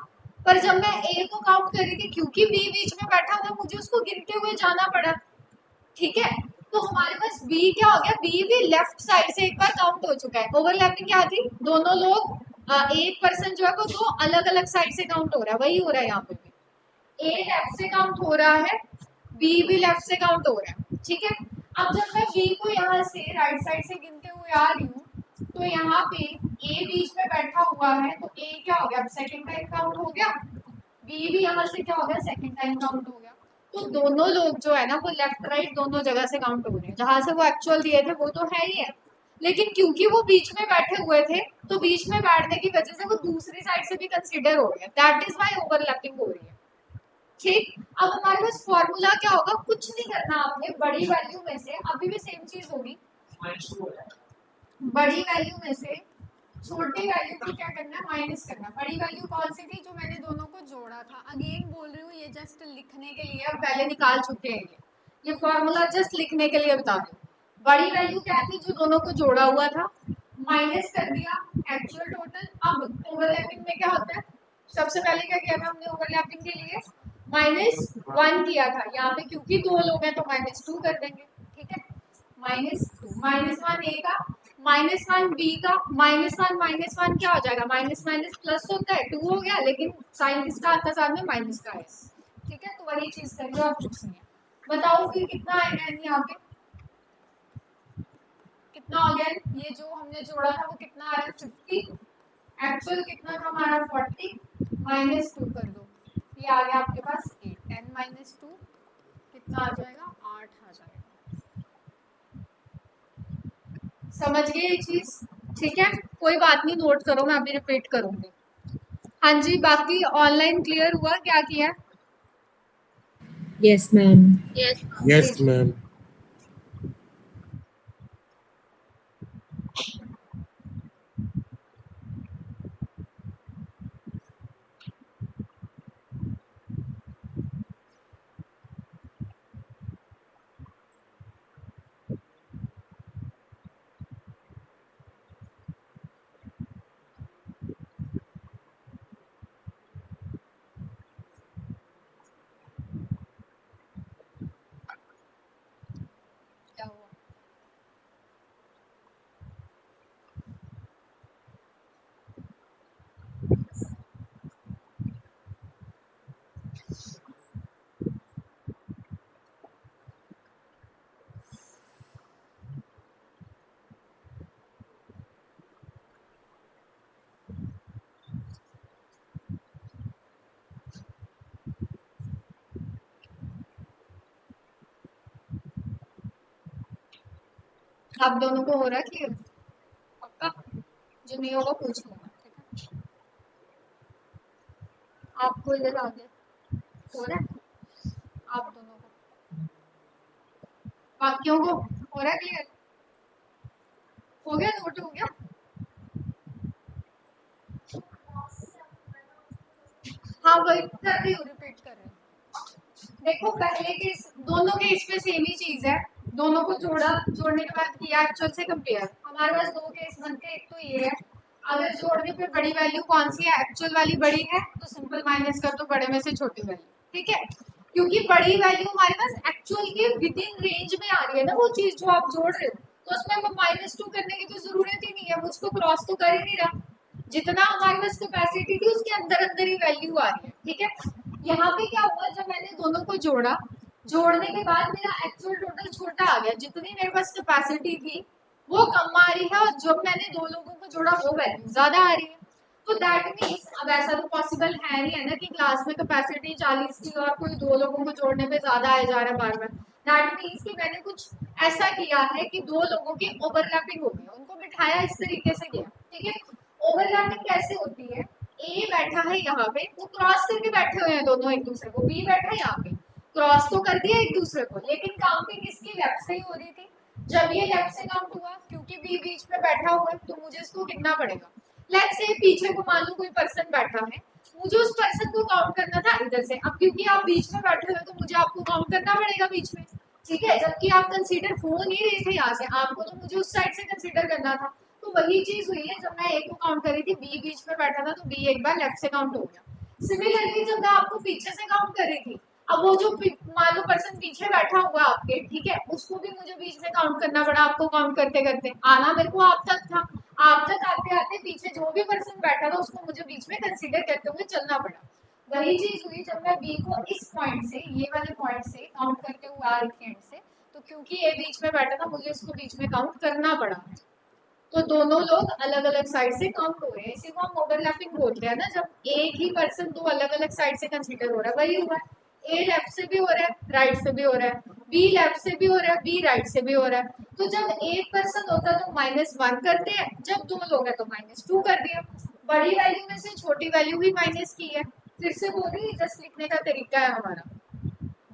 पर जब मैं ए को काउंट कर रही थी, क्योंकि बी बीच में बैठा था, मुझे उसको गिनते हुए जाना पड़ा। ठीक है, तो हमारे पास बी क्या हो गया, बी भी लेफ्ट साइड से एक बार काउंट हो चुका है। ओवरलैपिंग क्या थी, दोनों लोग एक पर्सन जो है वो दो अलग अलग साइड से काउंट हो रहा है, वही हो रहा है यहाँ पे भी। ए लेफ्ट से काउंट हो रहा है, बी भी लेफ्ट से काउंट हो रहा है। ठीक है, अब जब मैं बी को यहाँ से राइट साइड से गिनते हुए आ रही हूँ, तो यहाँ पे ए बीच में बैठा हुआ है, तो ए क्या हो गया, सेकंड टाइम काउंट हो गया, बी भी यहाँ से क्या हो गया, सेकंड टाइम काउंट हो गया। तो दोनों लोग जो है ना वो लेफ्ट राइट दोनों जगह से काउंट हो रहे हैं, जहां से वो एक्चुअल दिए थे वो तो है ही है, लेकिन क्योंकि वो बीच में बैठे हुए थे तो बीच में बैठने की वजह से वो दूसरी साइड से भी कंसीडर हो गया, दैट इज व्हाई ओवरलैपिंग हो रही है। ठीक, अब हमारे पास फॉर्मूला क्या होगा, कुछ नहीं करना आपने, बड़ी वैल्यू में से अभी भी सेम चीज होगी,
-2 हो जाएगा।
बड़ी वैल्यू में से छोटी वैल्यू को क्या करना है, माइनस करना। बड़ी वैल्यू कौन सी थी, जो मैंने दोनों को जोड़ा था, अगेन बोल रही हूँ ये जस्ट लिखने के लिए, अब पहले निकाल चुके हैं ये फॉर्मूला जस्ट लिखने के लिए बता दूं। बड़ी वैल्यू क्या थी, जो दोनों को जोड़ा हुआ था, माइनस कर दिया एक्चुअल टोटल। अब ओवरलैपिंग में क्या होता है, सबसे पहले क्या किया था हमने ओवरलैपिंग के लिए, -1 किया था यहाँ पे, क्योंकि दो लोग हैं तो -2 कर देंगे। ठीक है, -2, -1 ए का, -1 बी का, -1 क्या हो जाएगा, माइनस माइनस प्लस होता है, 2 हो गया, लेकिन साइन किसका आता है साथ में, माइनस का है। ठीक है, तो वही चीज कर लो आप, कुछ नहीं है। बताओ फिर कितना आएगा यहाँ पे, कितना हो गया, ये जो हमने जोड़ा था वो कितना आ रहा है, 50, एक्चुअल कितना था हमारा, 40, -2 कर दो, ये आ गया आपके पास 8, 10 - 2 कितना आ जाएगा, 8 आ जाएगा। समझ गए ये चीज, ठीक है, कोई बात नहीं, नोट करो, मैं अभी रिपीट करूंगी। हाँ जी, बाकी ऑनलाइन क्लियर हुआ, क्या किया,
Yes, ma'am.
Yes ma'am.
क्या हुआ, आप दोनों को हो रहा है क्लियर, पक्का, जो नहीं होगा पूछ लेना। ठीक है, आपको इधर आगे हो रहा है, आप दोनों को, बाकियों को हो रहा है क्लियर, हो गया, नोट हो गया। हाँ वही कर रही हूँ, रिपीट कर रही हूँ। देखो पहले केस, दोनों केस पे सेम ही चीज है, दोनों को जोड़ा, जोड़ने के बाद किया एक्चुअल से कंपेयर। हमारे पास दो केस बनते हैं, एक तो ये है, अगर जोड़ने पे बड़ी वैल्यू कौन सी है, एक्चुअल वाली बड़ी है तो सिंपल माइनस कर दो बड़े में से छोटी वैल्यू। ठीक है, क्योंकि बड़ी वैल्यू हमारे पास एक्चुअल के विद इन रेंज में आ रही है ना, वो चीज जो आप जोड़ रहे हो, तो उसमें हमें -2 करने की तो जरूरत ही नहीं है, वो उसको क्रॉस तो कर ही नहीं रहा, जितना हमारे पास कैपेसिटी थी उसके अंदर अंदर ही वैल्यू आ रही है। ठीक है, यहाँ पे क्या हुआ, जब मैंने दोनों को जोड़ा, जोड़ने के बाद मेरा एक्चुअल टोटल छोटा आ गया, जितनी मेरे पास कैपेसिटी थी वो कम आ रही है, और जब मैंने दो लोगों को जोड़ा वो वैल्यू ज्यादा आ रही है। तो दैट मीन्स, अब ऐसा तो पॉसिबल है नहीं है ना कि क्लास में कैपेसिटी 40 थी और कोई दो लोगों को जोड़ने पे ज्यादा आ जा रहा है बार बार। दैट मीन्स कि मैंने कुछ ऐसा किया है कि दो लोगों की ओवरलैपिंग हो गई, उनको बिठाया इस तरीके से किया। ठीक ठीक है। ओवरलैपिंग कैसे होती है, ए बैठा है यहाँ पे, वो क्रॉस करके बैठे हुए हैं दोनों एक दूसरे को, बी बैठा है यहाँ पे, क्रॉस तो कर दिया एक दूसरे को, लेकिन काउंटिंग इसकी लेफ्ट से ही हो रही थी। जब ये लेफ्ट से काउंट हुआ, क्योंकि बी बीच में बैठा हुआ है तो मुझे इसको गिनना पड़ेगा। लेट्स से पीछे को मान लो कोई पर्सन बैठा है, मुझे उस पर्सन को काउंट करना था इधर से। अब क्योंकि आप बीच में बैठे हुए तो मुझे आपको काउंट करना पड़ेगा बीच में, ठीक है। जबकि आप कंसीडर हो नहीं रहे थे यहाँ से, आपको तो मुझे उस साइड से कंसीडर करना था। तो वही चीज हुई है, जब मैं ए को काउंट कर रही थी, बी बीच में बैठा था, तो बी एक बार लेफ्ट से काउंट हो गया। सिमिलरली जब मैं आपको पीछे से काउंट कर रही थी, अब वो जो मान लो पर्सन पीछे बैठा हुआ आपके, ठीक है, उसको भी मुझे बीच में काउंट करना पड़ा। आपको काउंट करते करते आना मेरे को आप तक था, आप तक आते आते पीछे जो भी पर्सन बैठा था उसको मुझे बीच में कंसीडर करते हुए चलना पड़ा। वही चीज हुई जब मैं बी को इस पॉइंट से, ये वाले पॉइंट से काउंट करते हुए आ रही थी एंड से, तो क्योंकि ये बीच में बैठा था मुझे इसको बीच में काउंट करना पड़ा। तो दोनों लोग अलग अलग साइड से काउंट हो रहे हैं, इसी को हम ओवरलैपिंग बोलते हैं ना, जब एक ही पर्सन दो अलग अलग साइड से कंसीडर हो रहा है। वही हुआ है, ए लेफ्ट से भी हो रहा है, राइट से भी हो रहा है, बी लेफ्ट से भी हो रहा है, बी राइट से भी हो रहा है। तो जब एक पर्सन होता है तो -1 करते हैं, जब दो लोग हैं तो -2 कर दिया। बड़ी वैल्यू में से छोटी वैल्यू भी माइनस की है। फिर से बोल रही, जस्ट लिखने का तरीका है हमारा।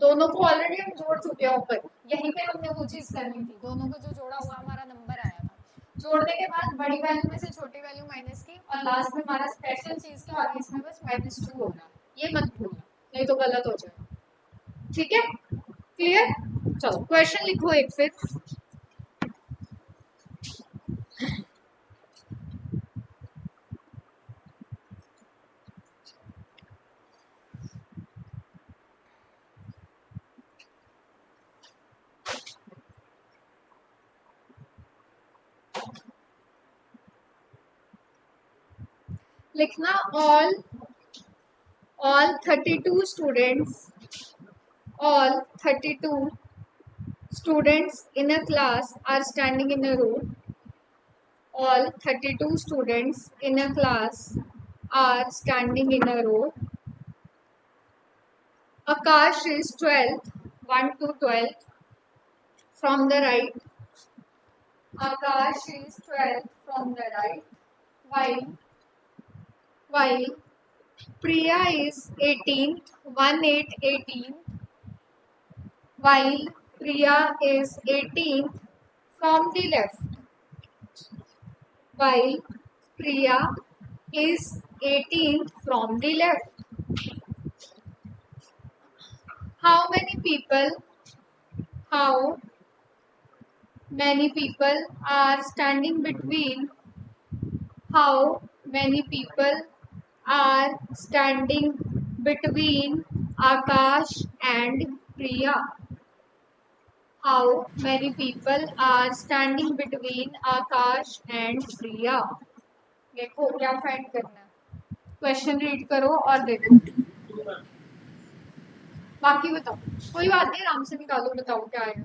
दोनों को ऑलरेडी हम जोड़ चुके हैं ऊपर, यहीं पे हमने वो चीज करनी थी, दोनों को जो जोड़ा हुआ हमारा नंबर आया था। जोड़ने के बाद बड़ी वैल्यू में से छोटी वैल्यू माइनस की, और लास्ट में हमारा स्पेशल चीज का आगे इसमें बस -2 होगा। ये मत भूलना, नहीं तो गलत हो जाएगा, ठीक है। क्लियर? चलो क्वेश्चन लिखो एक फिर। लिखना all 32 students in a class are standing in a row. All 32 students in a class are standing in a row. Akash is 12th, 1 to 12th from the right. Akash is 12th from the right, while Priya is 18th, 18th, while Priya is 18th from the left. While Priya is 18th from the left. How many people are standing between? How many people are standing between Akash and Priya? How many people are standing between Akash and Priya? देखो क्या find करना है, question read करो और देखो, बाकी बताओ। कोई बात नहीं, आराम से निकालो, बताओ क्या आएगा।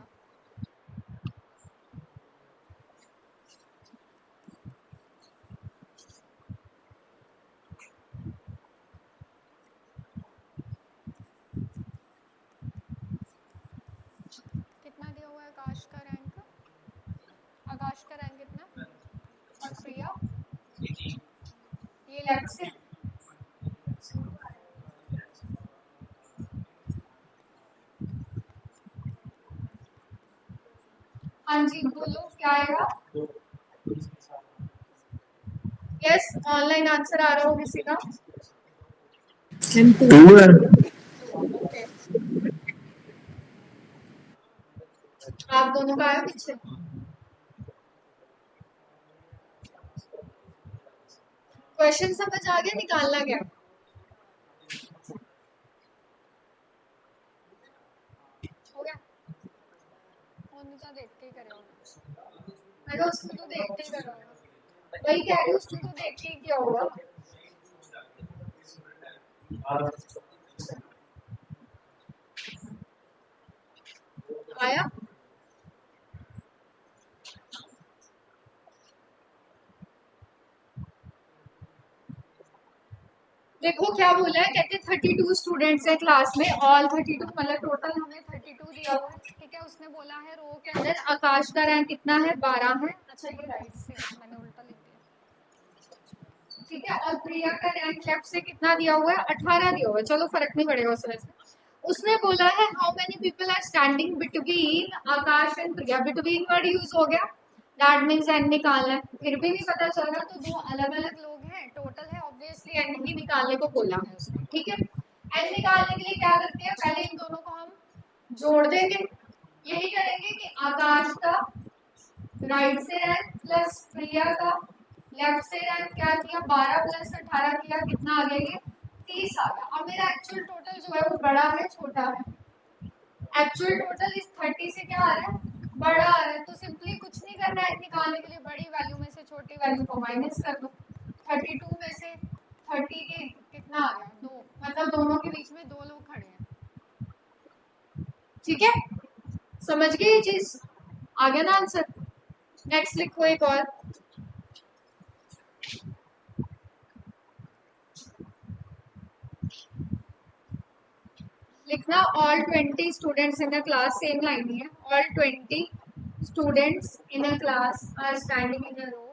कितना दिया हुआ है आकाश का रैंक? आकाश का रैंक कितना? और प्रिया ये लेफ्ट से। हाँ जी बोलो क्या आएगा? यस, ऑनलाइन आंसर आ रहा हो किसी का?
2 है।
आप दोनों का आया पीछे? क्वेश्चन समझ आ गया, निकालना क्या? हो गया? तो देख के ही करेगा। मैं उसको तो देख के ही करेगा, वही कह रही हूँ, उसको तो देख के ही किया होगा। आया? देखो क्या बोला है, कहते 32 स्टूडेंट्स है क्लास में, ऑल 32 मतलब टोटल हमें 32 दिया हुआ है, ठीक है। उसने बोला है रो के अंदर आकाश का रैंक कितना है? 12 है। अच्छा ये राइट से मैंने उल्टा लिख दिया, ठीक है, और प्रिया का रैंक लेफ्ट से कितना दिया हुआ है, 18 दिया हुआ है, चलो फर्क नहीं पड़ेगा उस वजह से। उसने बोला है how many people are standing between Akash and Priya, between word use हो गया, दैट मीन्स एंड निकालना है, फिर भी नहीं पता चल रहा तो दो अलग अलग लोग हैं, टोटल है, ऑब्वियसली एंड ही निकालने को बोला है उसने, ठीक है। एंड निकालने के लिए क्या करते हैं, पहले इन दोनों को हम जोड़ देंगे, यही करेंगे कि आकाश का राइट से रैंक प्लस प्रिया का लेफ्ट से रैंक क्या किया, 12 प्लस 18 किया, कितना आ गया ये, 30 आ गया। अब मेरा एक्चुअल टोटल जो है वो बड़ा है छोटा है, एक्चुअल टोटल इस 30 से क्या आ रहा है, बड़ा आ रहा है, तो सिंपली कुछ नहीं करना है, निकालने के लिए बड़ी वैल्यू में से छोटी वैल्यू को माइनस कर दो, 32 में से 30 के कितना आ गया, 2, मतलब दोनों के बीच में दो लोग खड़े हैं, ठीक है, समझ गए ये चीज, आ गया ना आंसर। नेक्स्ट लिखो एक और, लिखना all 20 students in a class, same line ही है, all 20 students in a class are standing in a row,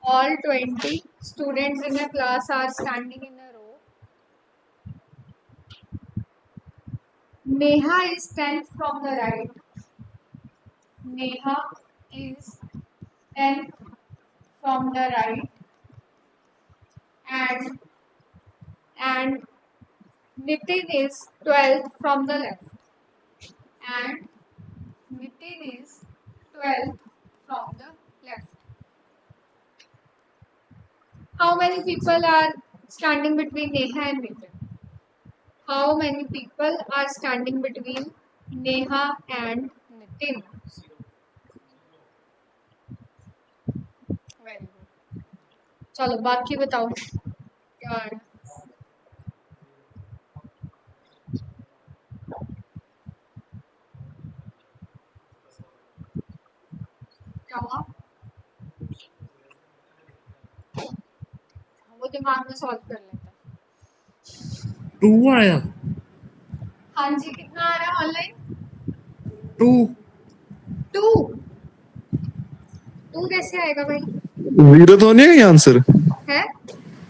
all 20 students in a class are standing in a row. Neha is 10th from the right. Neha is 10th from the right, and Nitin is 12th from the left. And Nitin is 12th from the left. How many people are standing between Neha and Nitin? How many people are standing between Neha and Nitin? Very good. चलो बाकी बताओ क्या है? क्या हुआ? वो दिमाग में सॉल्व कर लेता है।
2 आया,
हाँ जी, कितना आ रहा है ऑनलाइन?
2
2। 2 कैसे आएगा भाई?
जीरो तो नहीं है ये आंसर,
है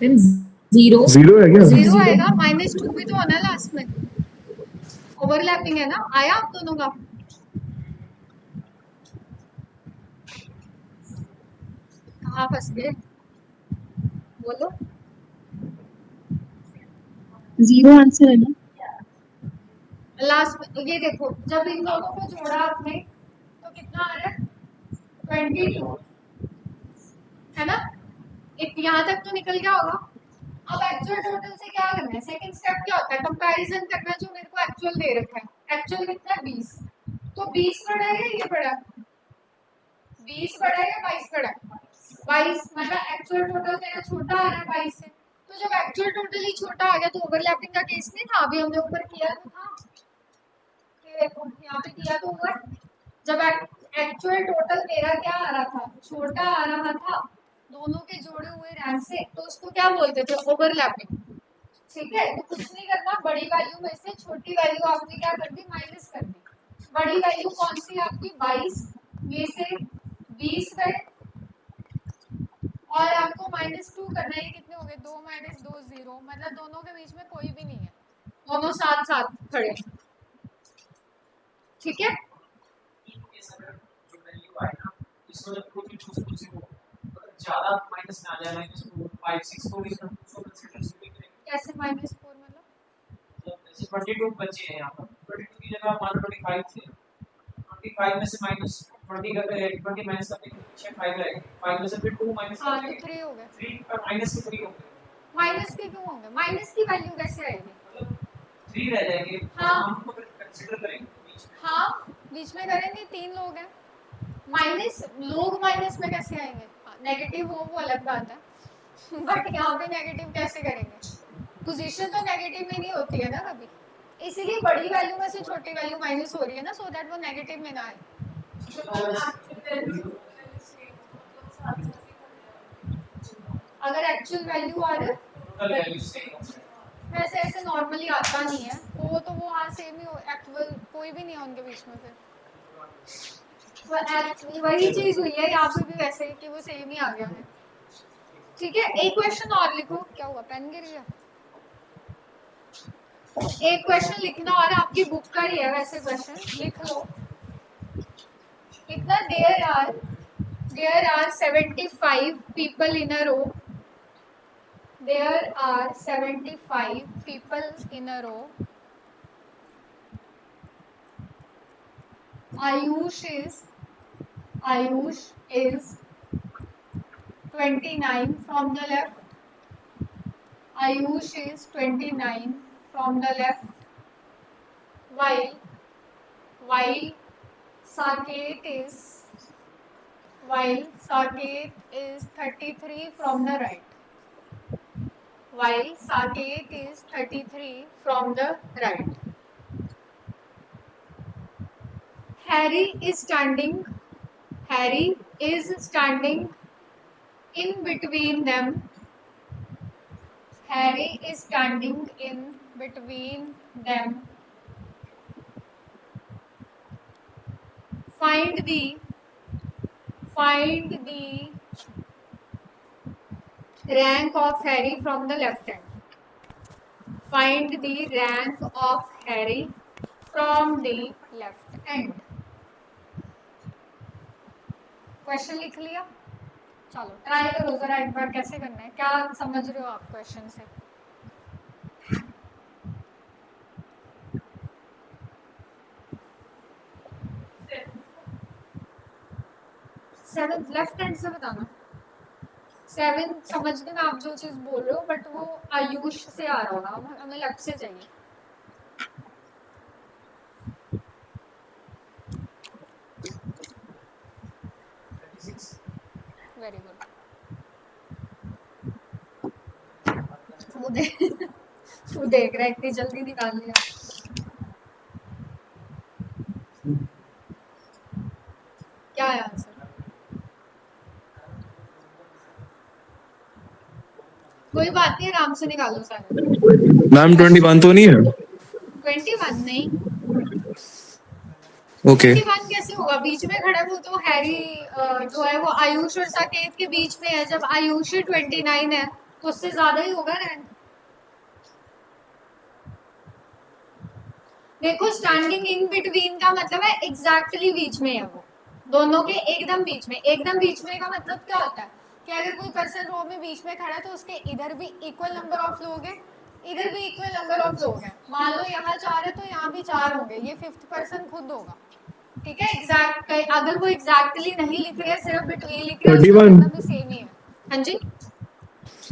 जीरो
जीरो है क्या?
0 आएगा, -2 भी तो होना है लास्ट में, ओवरलैपिंग है ना, आया आप दोनों का? कहाँ फंस गए, बोलो।
0 आंसर है ना?
लास्ट में ये देखो, जब इन दोनों को जोड़ा आपने तो कितना आ रहा है, 22, है ना, यहाँ तक तो निकल गया होगा। अब एक्चुअल टोटल से क्या करना है, सेकंड स्टेप क्या होता है, कंपैरिजन करना, जो मेरे को एक्चुअल दे रखा है, एक्चुअल कितना है 20, तो 20 बड़ा है या ये बड़ा है, 20 बड़ा है या 22 बड़ा है, 22, मतलब एक्चुअल टोटल मेरा छोटा आ रहा है 22 से, तो जब एक्चुअल टोटल ही छोटा आ गया तो ओवरलैपिंग का केस नहीं था, अभी हमने ऊपर किया तो था, यहाँ पे किया तो हुआ, जब एक्चुअल टोटल मेरा क्या आ रहा था, छोटा आ रहा था दोनों के जोड़े हुए रैंक से, तो उसको क्या बोलते थे, ओवरलैपिंग, ठीक है। तो कुछ नहीं करना, बड़ी वैल्यू में से छोटी वैल्यू आपने क्या कर दी, माइनस कर दी, बड़ी वैल्यू कौन सी आपकी 22 में से 20 गए, और आपको -2 करना है, ये कितने हो गए, 2 - 2 0, मतलब दोनों के बीच में कोई भी नहीं है, दोनों साथ साथ खड़े, ठीक है।
ये सब जो वैल्यू आए ना, इसको जब कोई चीज चूज किसी को ज्यादा माइनस ना आ जाए, -4 5 6 को इसमें उसको कंसीडर करेंगे।
कैसे -4 मतलब?
जैसे 22 बचे हैं यहाँ पर, 22 की जगह मान लो 25 थे, 25 में से -20 करके 20 माइनस करके पीछे 5 रहेगा, 5 में से फिर 2 माइनस
हाँ,
करेंगे,
तो 3 हो गए,
3 पर माइनस के 3 हो गए,
माइनस के क्यों होंगे, माइनस की वैल्यू कैसे आएगी,
मतलब 3 रह जाएंगे,
हाँ।
हम को कंसीडर करेंगे बीच में।
हाँ, बीच में करेंगे, 3 लोग हैं, माइनस, लोग माइनस में कैसे आएंगे, नेगेटिव हो वो अलग बात है, बट यहाँ पे नेगेटिव कैसे करेंगे, पोजीशन तो नेगेटिव में नहीं होती है ना कभी, इसीलिए बड़ी वैल्यू में से छोटी वैल्यू माइनस हो रही है ना, सो दैट वो नेगेटिव में ना आए। अगर एक्चुअल वैल्यू और
टोटल वैल्यू सेम
वैसे ऐसे नॉर्मली आता नहीं है, वो तो वो हाँ सेम ही हो, एक्चुअल कोई भी नहीं है उनके बीच में, फिर वही चीज हुई है यहाँ पे भी वैसे कि वो सेम ही आ गया है, ठीक है, एक क्वेश्चन और लिखो। क्या हुआ, पेन गिर गया? एक क्वेश्चन लिखना और आपकी बुक का ही है वैसे, क्वेश्चन लिख लो। लिखना, there are 75 people in a row. There are 75 people in a row. Ayush is 29 from the left. Ayush is 29 from the left. While Saket is 33 from the right. While Saket is 33 from the right. Harry is standing in between them. Harry is standing in between them. Find the rank of Harry from the left hand. Find the rank of Harry from the left hand. Question लिख लिया? चलो try करो जरा एक बार, कैसे करना है, क्या समझ रहे हो आप क्वेश्चन से? सेवन लेफ्ट हैंड से बताना। 7 समझ लेना आप जो चीज बोल रहे हो, बट वो आयुष से आ रहा होगा, हमें लेफ्ट से चाहिए। Very good. तू देख रहा है, इतनी जल्दी निकाल लिया। क्या है आंसर? कोई बात नहीं, आराम से निकालो सारे।
मैम 21 तो नहीं है?
21 नहीं।
ओके
21 कैसे होगा? बीच में खड़ा है वो तो हैरी, जो है वो आयुष और साकेत के बीच में है। जब आयुष 29 है तो उससे ज्यादा ही होगा रैंक। देखो, स्टैंडिंग इन बिटवीन का मतलब है एग्जैक्टली बीच में है वो, दोनों के एकदम बीच में। एकदम बीच में का मतलब क्या होता है कि अगर कोई पर्सन रो में बीच में खड़ा है तो उसके इधर भी इक्वल नंबर ऑफ लोग हैं, इधर भी इक्वल नंबर ऑफ लोग हैं। मान लो यहाँ 4 है तो यहाँ भी 4 होंगे, ये 5th पर्सन खुद होगा। ठीक है, एग्जैक्ट अगर वो एग्जैक्टली नहीं लिख रहे, सिर्फ बिटवीन लिख रहे, उसका
31
मतलब भी सेम ही है। हाँ जी,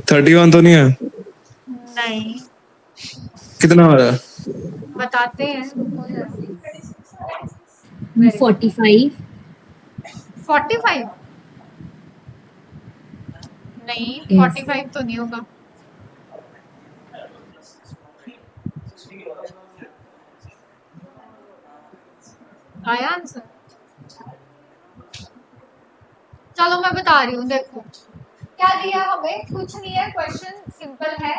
31 तो नहीं है?
नहीं
कितना हो रहा है?
बताते हैं, रुको जरा।
45
45 नहीं,
Yes.
45 तो नहीं होगा। आया आंसर? चलो मैं बता रही हूँ, देखो क्या दिया हमें, कुछ नहीं है, क्वेश्चन सिंपल है।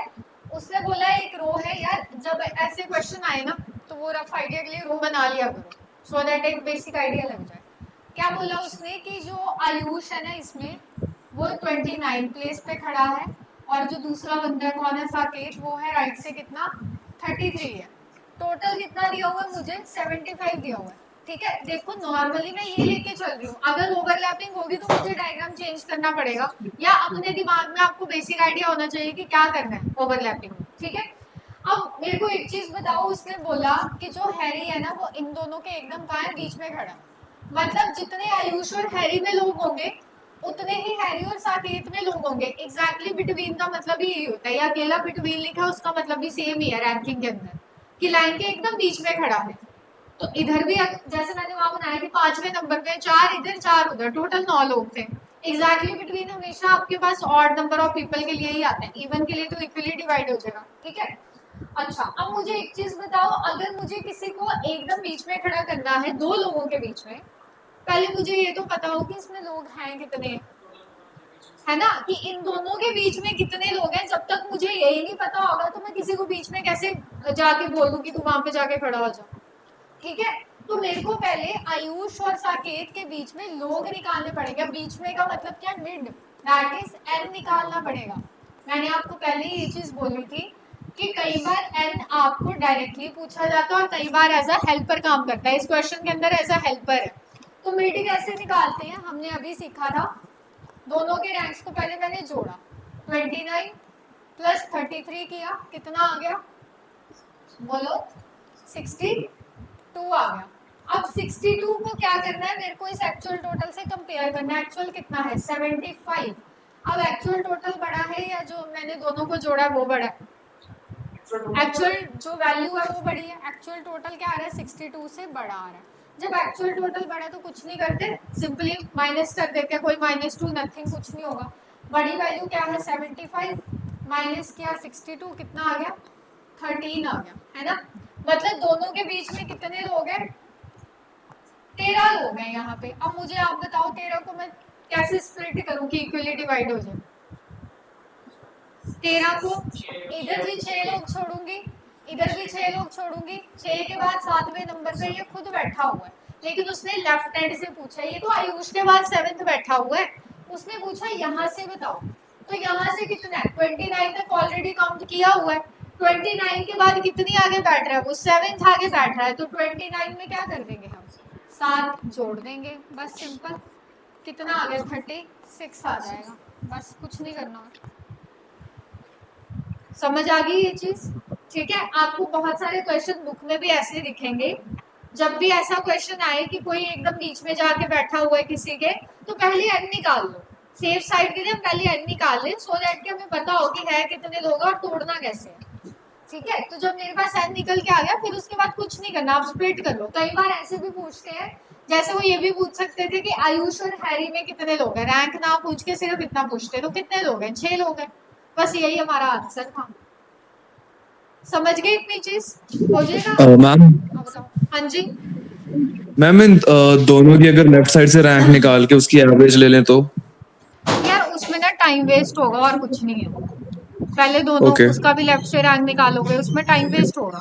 उसने बोला एक रो है यार, जब ऐसे क्वेश्चन आए ना तो वो रफ आइडिया के लिए रो बना लिया करो, सो दैट एक बेसिक आइडिया लग जाए। क्या बोला उसने कि जो आयुष है ना इसमें, वो 29 प्लेस पे खड़ा है, और जो दूसरा बंदा कौन है, साकेत, वो है राइट से कितना, 33 है। टोटल कितना दिया हुआ है मुझे, 75 दिया हुआ है। ठीक है, देखो नॉर्मली मैं ये लेके चल रही हूँ, अगर ओवरलैपिंग होगी तो मुझे डायग्राम चेंज करना पड़ेगा, या अपने दिमाग में आपको बेसिक आइडिया होना चाहिए कि क्या करना है ओवरलैपिंग में। ठीक है, अब मेरे को एक चीज बताओ, उसने बोला कि जो हैरी है ना वो इन दोनों के एकदम कहाँ है, बीच में खड़ा। मतलब जितने आयुष और हैरी में लोग होंगे उतने ही हैरी और साकेत में लोग होंगे। एग्जैक्टली बिटवीन का मतलब ही यही होता है, या अकेला बिटवीन लिखा है उसका मतलब भी सेम ही है रैंकिंग के अंदर, कि लाइन के एकदम बीच में खड़ा है। तो इधर भी जैसे मैंने वहां बनाया कि 5वें नंबर पे 4 इधर 4 उधर, टोटल 9 लोग थे। एग्जैक्टली बिटवीन हमेशा आपके पास ऑड नंबर ऑफ पीपल के लिए ही आता है, इवन के लिए तो इक्वली डिवाइड हो जाएगा। ठीक है, अच्छा अब मुझे एक चीज बताओ, अगर मुझे किसी को एकदम बीच में खड़ा करना है, दो लोगों के बीच में, पहले मुझे ये तो पता हो कि इसमें लोग हैं कितने, है ना, कि इन दोनों के बीच में कितने लोग हैं। जब तक मुझे यही नहीं पता होगा तो मैं किसी को बीच में कैसे जाके बोल दूं कि तू वहां पे जाके खड़ा हो जा। ठीक है, तो मेरे को पहले आयुष और साकेत के बीच में लोग निकालने पड़ेंगे। बीच में का मतलब क्या, मिड। दैट इज n निकालना पड़ेगा। मैंने आपको पहले ही ये चीज बोली थी कि कई बार n आपको डायरेक्टली पूछा जाता है और कई बार एज अ हेल्पर काम करता है। इस क्वेश्चन के अंदर एज अ हेल्पर है। तो मिड कैसे निकालते हैं हमने अभी सीखा था। दोनों के रैंक्स को पहले मैंने जोड़ा, 29 प्लस 33 किया, कितना आ गया बोलो, 62 आ गया। अब 62 को क्या करना है, मेरे को इस एक्चुअल टोटल से कंपेयर करना है। एक्चुअल कितना है 75। अब एक्चुअल टोटल बड़ा है या जो मैंने दोनों को जोड़ा वो बड़ा है? एक्चुअल जो वैल्यू है वो बड़ी है। एक्चुअल टोटल क्या आ रहा है 62 से बड़ा आ रहा है। जब एक्चुअल टोटल बड़ा है तो कुछ नहीं करते, सिंपली माइनस कर देते हैं। कोई -2 नथिंग, कुछ नहीं होगा। बड़ी वैल्यू क्या है 75 माइनस किया 62, कितना आ गया 13 आ गया, है ना। मतलब दोनों के बीच में कितने लोग हैं 13 लोग हैं यहाँ पे। अब मुझे आप बताओ 13 को मैं कैसे स्प्लिट करूँ कि इक्वली डिवाइड हो जाए। 13 को इधर भी 6 लोग छोड़ूंगी, इधर भी 6 लोग छोड़ूंगी। 6 के बाद 7वें नंबर पे ये खुद बैठा हुआ है, लेकिन उसने लेफ्ट हैंड से पूछा। ये तो आयुष के बाद 7th बैठा हुआ है, उसने पूछा यहाँ से बताओ। तो यहाँ से कितना है 29 तक ऑलरेडी काउंट किया हुआ है। 29 के बाद कितनी आगे बैठ रहा है वो 7th आगे बैठ रहा है। तो 29 में क्या कर देंगे हम 7 जोड़ देंगे, बस सिंपल। कितना आ गया 36 आ जाएगा, बस कुछ नहीं करना। समझ आ गई ये चीज, ठीक है। आपको बहुत सारे क्वेश्चन बुक में भी ऐसे दिखेंगे। जब भी ऐसा क्वेश्चन आए कि कोई एकदम बीच में जाके बैठा हुआ है किसी के, तो पहले n निकाल लो। सेफ साइड के लिए हम पहले n निकाल लें, सो दैट कि हमें पता हो कि है कितने लोग और तोड़ना कैसे है, ठीक है। तो जब मेरे पास n निकल के आ गया, फिर उसके बाद कुछ नहीं करना, आप स्प्लिट कर लो। कई बार ऐसे भी पूछते हैं, जैसे वो ये भी पूछ सकते थे कि आयुष और हैरी में कितने लोग हैं, रैंक ना पूछ के सिर्फ इतना पूछते तो कितने लोग हैं 6 लोग हैं, बस यही हमारा आंसर था। समझ गए इतनी चीज, हो जाएगा।
मैम
हाँ बताओ। हाँ जी,
मैम इन दोनों की अगर लेफ्ट साइड से रैंक निकाल के उसकी एवरेज ले लें तो?
यार उसमें ना टाइम वेस्ट होगा और कुछ नहीं है। पहले दोनों
ओके
उसका भी लेफ्ट से रैंक निकालोगे, उसमें टाइम वेस्ट होगा,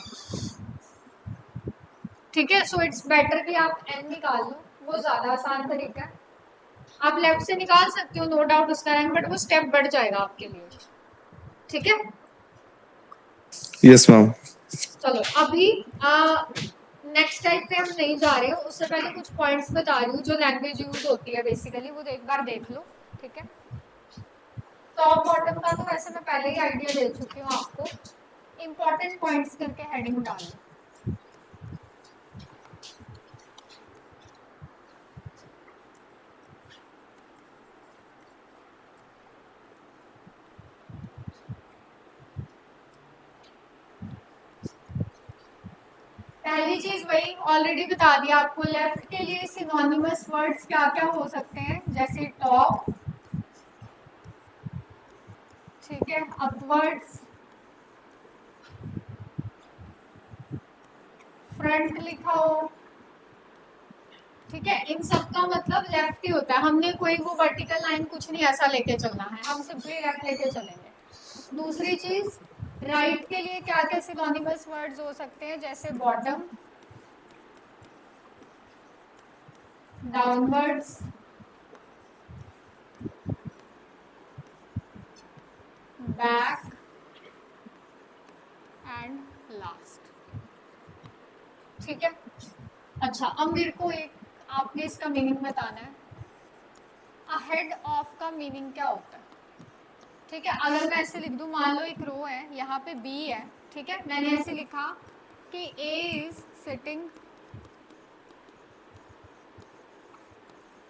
ठीक है। सो इट्स बेटर कि आप एन निकाल लो, वो ज्यादा आसान तरीका है। आप लेफ्ट से निकाल सकते हो नो डाउट उसका रैंक, बट वो स्टेप बढ़ जाएगा आपके लिए, ठीक है।
Yes ma'am.
चलो अभी नेक्स्ट टाइप पे हम नहीं जा रहे हो, उससे पहले कुछ पॉइंट्स बता रही हूँ जो लैंग्वेज यूज होती है बेसिकली, वो एक बार देख लो, ठीक है। टॉप बॉटम का तो वैसे मैं पहले ही आइडिया दे चुकी हूँ आपको। इंपॉर्टेंट पॉइंट्स करके हेडिंग डाल लो। पहली चीज वही ऑलरेडी बता दिया आपको। लेफ्ट के लिए सिनोनिमस वर्ड्स क्या क्या हो सकते हैं, जैसे टॉप, ठीक है, अपवर्ड्स, फ्रंट लिखा हो, ठीक है। इन सब का मतलब लेफ्ट ही होता है। हमने कोई वो वर्टिकल लाइन कुछ नहीं ऐसा लेके चलना है, हम सिंपली लेफ्ट लेके चलेंगे। दूसरी चीज राइट के लिए क्या क्या सिनोनिमस वर्ड्स हो सकते हैं, जैसे bottom, downwards, back and last, ठीक है। अच्छा अब मेरे को एक आपने इसका मीनिंग बताना है। अहेड ऑफ का मीनिंग क्या होता है, ठीक है। अगर मैं ऐसे लिख दूं, मान लो एक रो है, यहाँ पे बी है, ठीक है। मैंने ऐसे लिखा कि A is sitting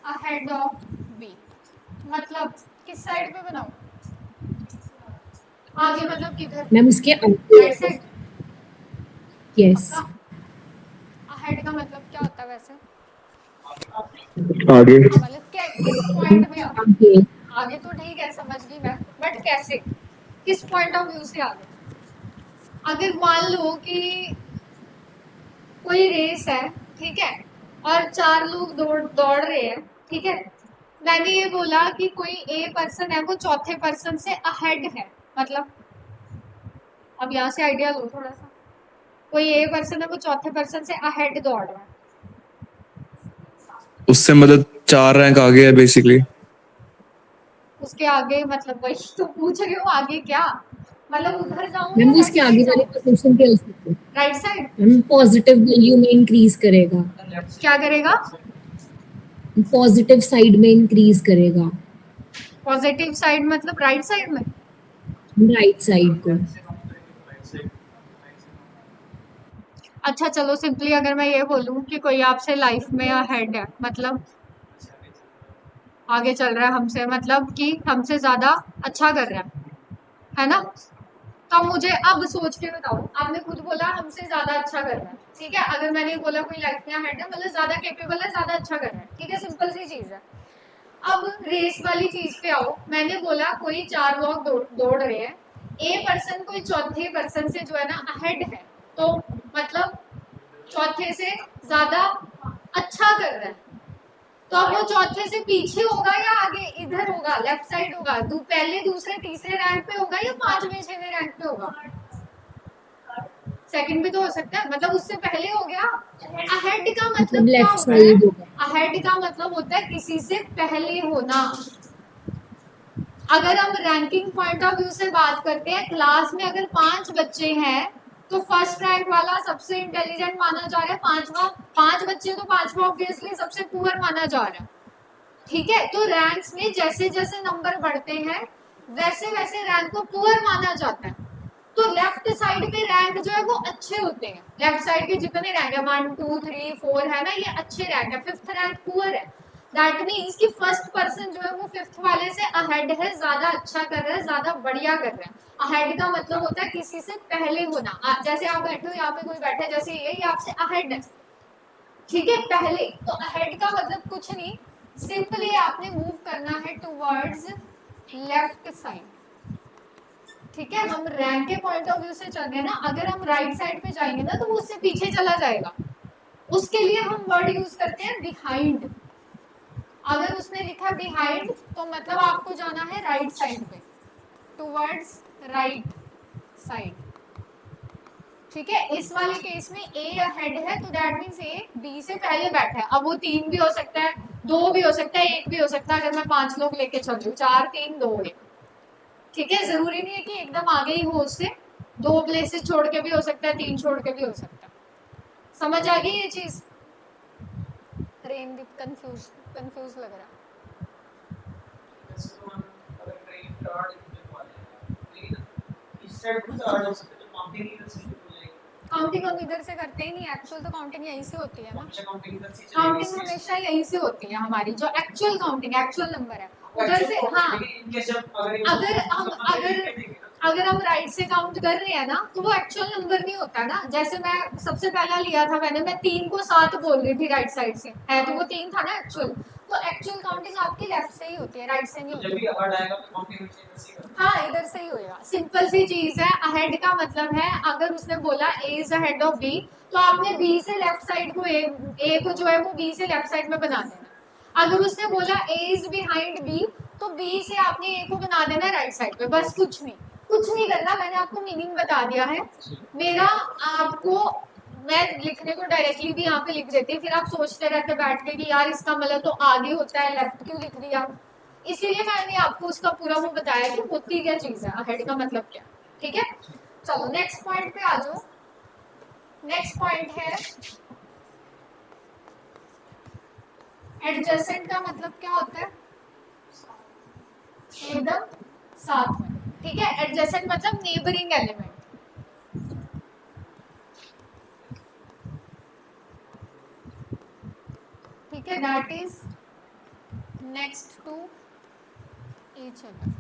ahead of B, मतलब किस साइड पे बनाऊं, आगे मतलब किधर,
मैम उसके
राइट साइड।
यस
अहेड का मतलब क्या होता है वैसे,
आगे।
मतलब किस पॉइंट में आगे,
आगे
आगे तो ठीक है समझ गई मैं, बट कैसे, किस पॉइंट ऑफ व्यू से आगे। अगर मान लो कि कोई रेस है, ठीक है, और 4 लोग दौड़ रहे हैं, ठीक है। मैंने ये बोला कि कोई ए पर्सन है वो चौथे पर्सन से अहेड है, मतलब अब यहाँ से आइडिया लो थोड़ा सा। कोई ए पर्सन है वो चौथे पर्सन से अहेड दौड़ रहा है,
उससे मतलब 4 रैंक आगे है बेसिकली।
उसके आगे मतलब वही तो पूछ रही हूँ, आगे क्या मतलब उधर जाऊँ
मैम
या
वो इसके आगे वाले पोजीशन पे हो सकते हैं
right side?
Ma'am, positive value में इंक्रीज करेगा,
क्या करेगा?
पॉजिटिव साइड में इंक्रीज करेगा,
पॉजिटिव साइड मतलब राइट साइड में?
राइट साइड को।
अच्छा चलो सिंपली अगर मैं ये बोलूँ कि कोई आपसे लाइफ में अहेड है, मतलब आगे चल रहा है हमसे, मतलब कि हमसे ज्यादा अच्छा कर रहा है ना? तो मुझे अब सोच के बताओ, आपने खुद बोला हमसे ज्यादा अच्छा कर रहा है, ठीक है? अगर मैंने बोला कोई लाइफ में अहेड है मतलब ज्यादा कैपेबल है, ज्यादा अच्छा कर रहा है, ठीक है? सिंपल सी चीज है। अब रेस वाली चीज पे आओ, मैंने बोला कोई 4 लोग दौड़ रहे हैं, ए पर्सन कोई चौथे पर्सन से जो है ना अहेड है, तो मतलब चौथे से ज्यादा अच्छा कर रहा है, तो अब वो चौथे से पीछे होगा या आगे इधर होगा, लेफ्ट साइड होगा, पहले दूसरे तीसरे रैंक पे होगा या पांचवें छठवें रैंक पे होगा? सेकंड भी तो हो सकता है, मतलब उससे पहले हो गया। अहेड का
मतलब
मतलब क्या
लेफ्ट
होता है?
साइड होगा।
अहेड का मतलब होता है किसी से पहले होना। अगर हम रैंकिंग पॉइंट ऑफ व्यू से बात करते हैं, क्लास में अगर 5 बच्चे हैं तो फर्स्ट रैंक वाला सबसे इंटेलिजेंट माना जा रहा है, पांचवा 5 बच्चे तो पांचवा ऑब्वियसली सबसे पुअर माना जा रहा है, ठीक है? तो रैंक्स में जैसे जैसे नंबर बढ़ते हैं वैसे वैसे रैंक को पुअर माना जाता है। तो लेफ्ट साइड पे रैंक जो है वो अच्छे होते हैं, लेफ्ट साइड के जितने रैंक है 1 2 3 4 है ना, ये अच्छे रैंक है, फिफ्थ रैंक पुअर है। दैट मीन्स कि फर्स्ट पर्सन जो है वो फिफ्थ वाले से अहेड है, ज्यादा अच्छा कर रहा है, ज्यादा बढ़िया कर रहा है। अहेड का मतलब होता है किसी से पहले होना। जैसे आप बैठे हो, यहाँ पे कोई बैठा है, जैसे ये आपसे अहेड है, ठीक है? पहले तो अहेड का मतलब कुछ नहीं, सिंपली आपने मूव करना है टुवर्ड्स लेफ्ट साइड, ठीक है? हम रैंक के पॉइंट ऑफ व्यू से चल रहे हैं ना, अगर हम राइट साइड पे जाएंगे ना तो वो उससे पीछे चला जाएगा, उसके लिए हम वर्ड यूज करते हैं बिहाइंड। अगर उसने लिखा बिहाइंड तो मतलब आपको जाना है राइट साइड पे, टुवर्ड्स राइट साइड, ठीक है? इस वाले केस में ए अहेड है तो दैट मीन्स ए बी से पहले बैठा है। अब वो 3 भी हो सकता है, 2 भी हो सकता है, 1 भी हो सकता है, अगर मैं 5 लोग लेके चल रही हूँ, 4 3 2 1, ठीक है? जरूरी नहीं है कि एकदम आगे ही हो उससे, 2 प्लेसेस छोड़ के भी हो सकता है, 3 छोड़ के भी हो सकता है। समझ आ गई ये चीज? रेनदीप कंफ्यूज कंफ्यूज लग रहा। काउंटिंग हम इधर से करते ही नहीं, एक्चुअल तो काउंटिंग यहीं से होती है ना। काउंटिंग हमेशा यहीं से होती है, हमारी जो एक्चुअल काउंटिंग एक्चुअल नंबर है उधर से। हाँ, अगर हम राइट से काउंट कर रहे हैं ना तो वो एक्चुअल नंबर नहीं होता ना। जैसे मैं सबसे पहला लिया था, मैं 3 को 7 बोल रही थी राइट साइड से, है तो वो 3 था ना एक्चुअल। तो एक्चुअल काउंटिंग आपकी लेफ्ट से ही होती है, राइट से नहीं होती। हाँ, इधर से ही होएगा, सिंपल सी चीज है। अहेड का मतलब है अगर उसने बोला ए इज अहेड ऑफ बी तो आपने बी से लेफ्ट साइड को ए को जो है वो बी से लेफ्ट साइड में बना देना। अगर उसने बोला ए इज बिहाइंड बी तो बी से आपने ए को बना देना राइट साइड पे, बस कुछ नहीं करना। मैंने आपको मीनिंग बता दिया है मेरा। आपको मैं लिखने को डायरेक्टली भी यहाँ पे लिख देती, फिर आप सोचते रहते बैठ के कि यार इसका मतलब तो आगे होता है, लेफ्ट क्यों लिख दिया? इसीलिए मैंने आपको उसका पूरा वो बताया कि होती क्या चीज है, अहेड का मतलब क्या, ठीक है? चलो नेक्स्ट पॉइंट पे आ जाओ। नेक्स्ट पॉइंट है एडजेसेंट का मतलब क्या होता है? एकदम साथ में, ठीक है? एडजेसेंट मतलब नेबरिंग एलिमेंट, ठीक है? That is next to each other.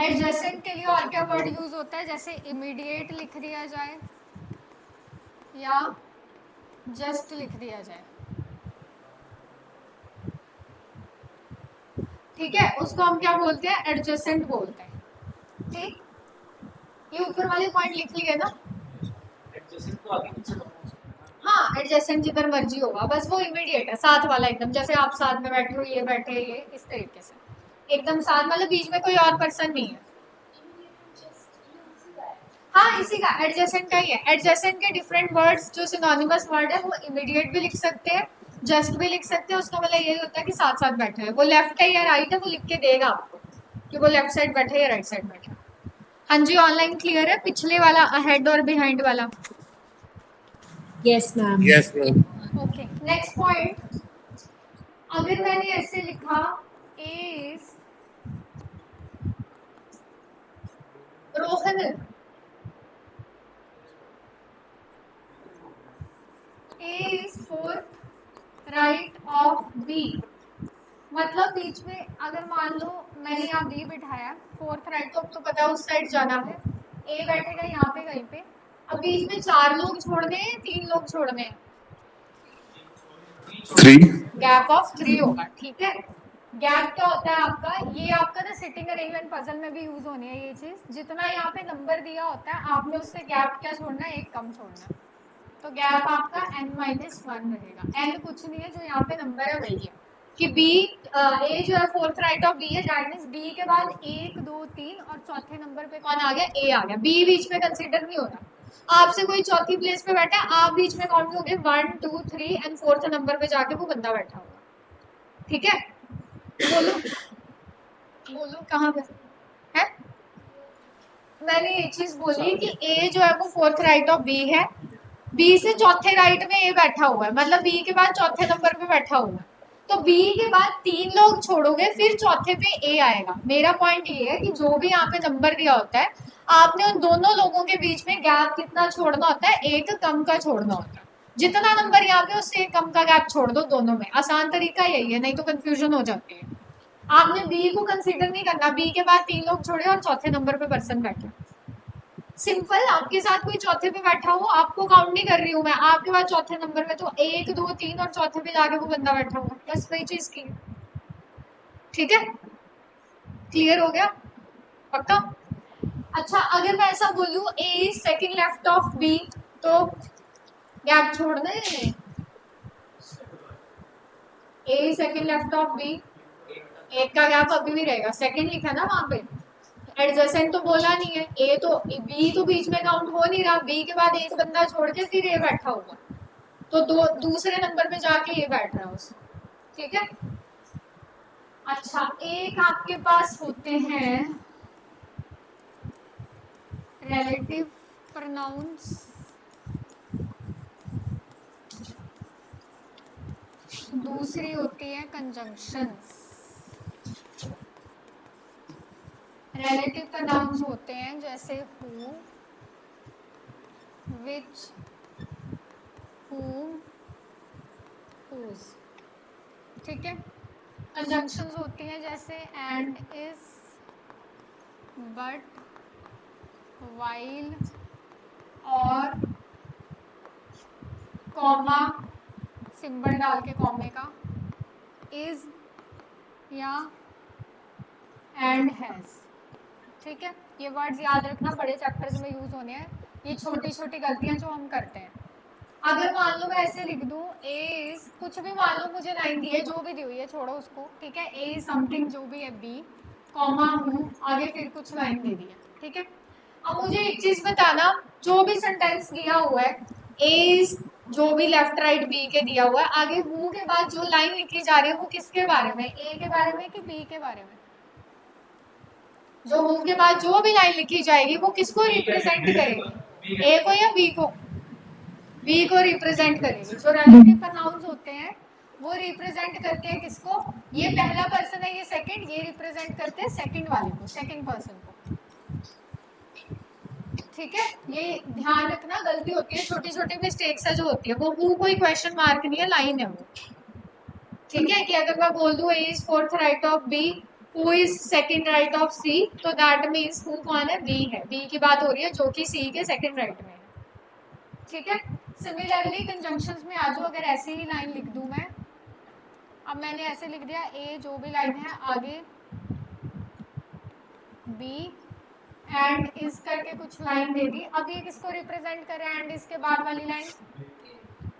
Adjacent के लिए और क्या वर्ड यूज होता है? जैसे इमीडिएट लिख दिया जाए या जस्ट लिख दिया जाए, ठीक है? उसको हम क्या बोलते हैं? एडजेसेंट बोलते हैं, ठीक? ये ऊपर वाले पॉइंट लिख लिए ना? हाँ, एडजेसेंट जिधर मर्जी होगा, बस वो इमीडिएट है, साथ वाला एकदम, जैसे आप साथ में बैठे हो, ये बैठे, ये इस तरीके से एकदम साथ, मतलब बीच में कोई और पर्सन नहीं है। हाँ, इसी का एडजेसेंट का ही है। एडजेसेंट के डिफरेंट वर्ड्स जो सिनोनिमस वर्ड है वो इमीडिएट भी लिख सकते हैं, जस्ट भी लिख सकते हैं, उसका मतलब यही होता है कि साथ साथ बैठे हैं। वो लेफ्ट है या राइट है वो लिख के देगा आपको कि वो लेफ्ट साइड बैठे या राइट साइड बैठे। हाँ जी, ऑनलाइन क्लियर है? पिछले वाला अहेड और बिहाइंड वाला।
Yes, ma'am.
Yes, ma'am.
Okay, next point, अगर मैंने ऐसे लिखा is Rohan is fourth right of B, मतलब बीच में अगर मान लो मैंने यहाँ बी बिठाया, फोर्थ राइट तो अब तो पता है उस साइड जाना है, ए बैठेगा यहाँ पे कहीं पे। अब बीच में 4 लोग छोड़ने हैं, 3 लोग छोड़ने हैं,
3.
गैप ऑफ 3 होगा। ठीक है, गैप क्या होता है आपका, ये आपका ना सिटिंग अरेंजमेंट पजल में भी यूज होनी है ये चीज। जितना यहाँ पे नंबर दिया होता है आपने उससे गैप क्या छोड़ना है, एक कम छोड़ना है। तो गैप आपका n-1 रहेगा। n कुछ नहीं है, जो यहाँ पे नंबर है वही है कि b a जो है फोर्थ राइट ऑफ b है, दैट मींस b के बाद 1 2 3 और चौथे नंबर पे कौन आ गया, a आ गया। b बीच में कंसीडर नहीं हो रहा। आपसे कोई चौथी प्लेस पे बैठा है, आप बीच में काउंट होगे 1 2 3 एंड फोर्थ नंबर पे जाके वो बंदा बैठा होगा। ठीक है, बोलो बोलो कहाँ पे है। मैंने ये चीज बोली कि a जो है वो फोर्थ राइट ऑफ b है, b से चौथे राइट में a बैठा हुआ है, मतलब b के बाद चौथे नंबर पे बैठा हुआ है। तो b के बाद 3 लोग छोड़ोगे फिर चौथे पे a आएगा। मेरा पॉइंट ये है कि जो भी यहाँ पे नंबर दिया होता है आपने उन दोनों लोगों के बीच में गैप कितना छोड़ना होता है, एक कम का छोड़ना होता है। जितना नंबर यहाँ पे उससे एक कम का गैप छोड़ दो दोनों में। आसान तरीका यही है, नहीं तो कंफ्यूजन हो जाती है। आपने बी को कंसीडर नहीं करना, बी के बाद 3 लोग छोड़े और चौथे नंबर पे पर्सन बैठे। सिंपल, आपके साथ कोई चौथे पे बैठा हो, आपको काउंट नहीं कर रही हूँ मैं, आपके बाद चौथे नंबर पे तो 1 2 3 और चौथे पे जाके वो बंदा बैठा हुआ, बस वही चीज की। ठीक है, क्लियर हो गया पक्का। अच्छा, अगर मैं ऐसा बोलूँ A is second left of B, तो गैप छोड़ना है। A is second left of B, एक का गैप अभी भी रहेगा, सेकंड लिखा ना वहां पे, एडजेसेंट तो बोला नहीं है। ए तो बी तो बीच में काउंट हो नहीं रहा, बी के बाद एक बंदा छोड़ के फिर ए बैठा होगा, तो दूसरे नंबर पे जाके ये बैठ रहा है उससे। ठीक है, अच्छा एक आपके पास होते हैं रिलेटिव प्रोनाउंस, दूसरी होती है कंजंक्शंस। रिलेटिव प्रोनाउंस होते हैं जैसे हु, विच, whom, whose। ठीक है, कंजंक्शंस होती हैं जैसे एंड, इज, बट, वाइल, और, कॉमा, सिंबल डाल के कॉमे का, इज या एंड हैज। ठीक है, ये वर्ड्स याद रखना, बड़े चैप्टर्स में यूज होने हैं। ये छोटी छोटी गलतियां जो हम करते हैं। अगर मान लो मैं ऐसे लिख दूं ए इज, कुछ भी मान लो मुझे लाइन दी है, जो भी दी हुई है छोड़ो उसको। ठीक है, ए इज समथिंग जो भी है, बी, कॉमा हूँ, आगे फिर कुछ लाइन दे दी है। ठीक है, अब मुझे एक चीज बताना, जो भी सेंटेंस दिया हुआ है, ए इज जो भी लेफ्ट राइट बी के दिया हुआ है, आगे हूँ के बाद जो लाइन लिखी जा रही है वो किसके बारे में, ए के बारे में कि बी के बारे में। जो हूँ के बाद जो भी लाइन लिखी जाएगी वो किसको रिप्रेजेंट करेगी, ए को या बी को, बी को रिप्रेजेंट करेगी। जो रिलेटिव प्रोनाउंस होते हैं वो रिप्रेजेंट करते हैं किसको, ये पहला पर्सन है, ये सेकंड, ये रिप्रेजेंट करते हैं सेकंड वाले को, सेकंड पर्सन को। ठीक है, ये ध्यान रखना, गलती होती है, छोटी छोटी मिस्टेक्स है जो होती है, वो हु कोई क्वेश्चन मार्क नहीं है, लाइन है वो। ठीक है, कि अगर मैं बोल दूं A is fourth right of B, who is second right of C, तो दैट मींस हु कौन है, बी है, बी की बात हो रही है जो कि सी के सेकंड राइट में है। ठीक है, सिमिलरली कंजंक्शंस में आ जाओ, अगर ऐसी ही लाइन लिख दूं मैं, अब मैंने ऐसे लिख दिया ए जो भी लाइन है, आगे बी एंड इस करके कुछ लाइन दे दी। अब ये किसको रिप्रेजेंट करे, एंड इसके बाद वाली लाइन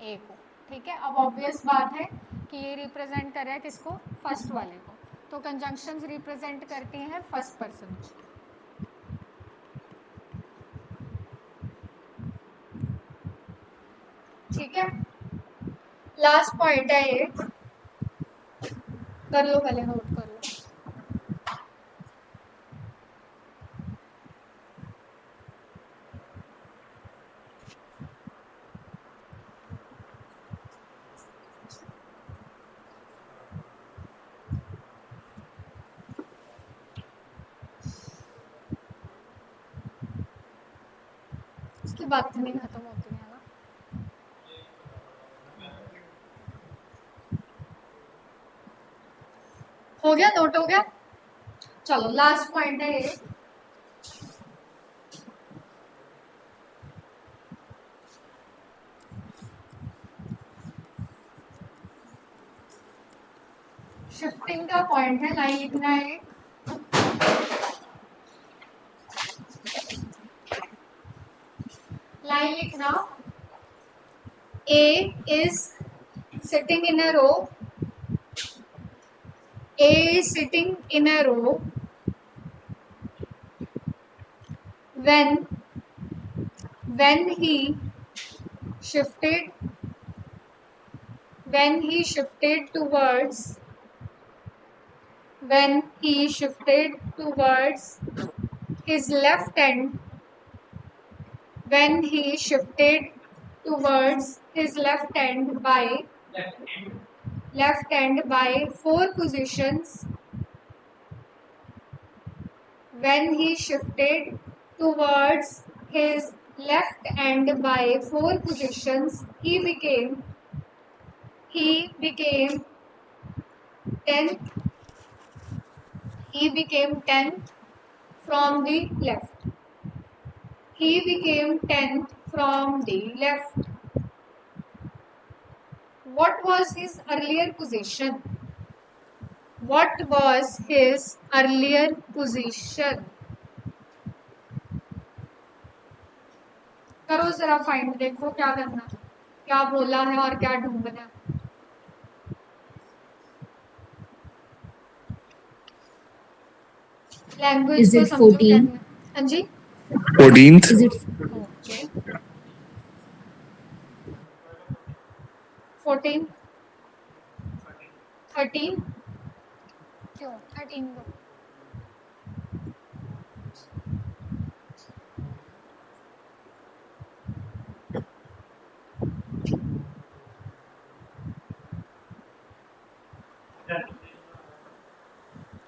ए को। ठीक है, अब ऑब्वियस बात है कि ये रिप्रेजेंट कर रहा है किसको, फर्स्ट वाले को, तो कंजंक्शंस रिप्रेजेंट करती हैं फर्स्ट पर्सन को। ठीक है, लास्ट पॉइंट है ये, कर लो पहले, नोट कर लो। इसकी बात नहीं खत्म होती है ना। हो गया, नोट हो गया। चलो लास्ट पॉइंट है ये, शिफ्टिंग का पॉइंट है, लाइन लिखना है। लाइन लिखना, A is sitting in a row. A is sitting in a row when he shifted towards his left hand, by 4 positions, when he shifted towards his left hand by 4 positions, he became 10th. He became 10th from the left. He became 10th from the left. What was his earlier position? What was his earlier position? करो जरा find, देखो क्या करना, क्या बोला है और क्या ढूंढना है। लैंग्वेज
Is
को
it
समझो
14?
क्या है। हाँ जी,
14th.
Is it
ओके, 14, 13, क्यों 13 को?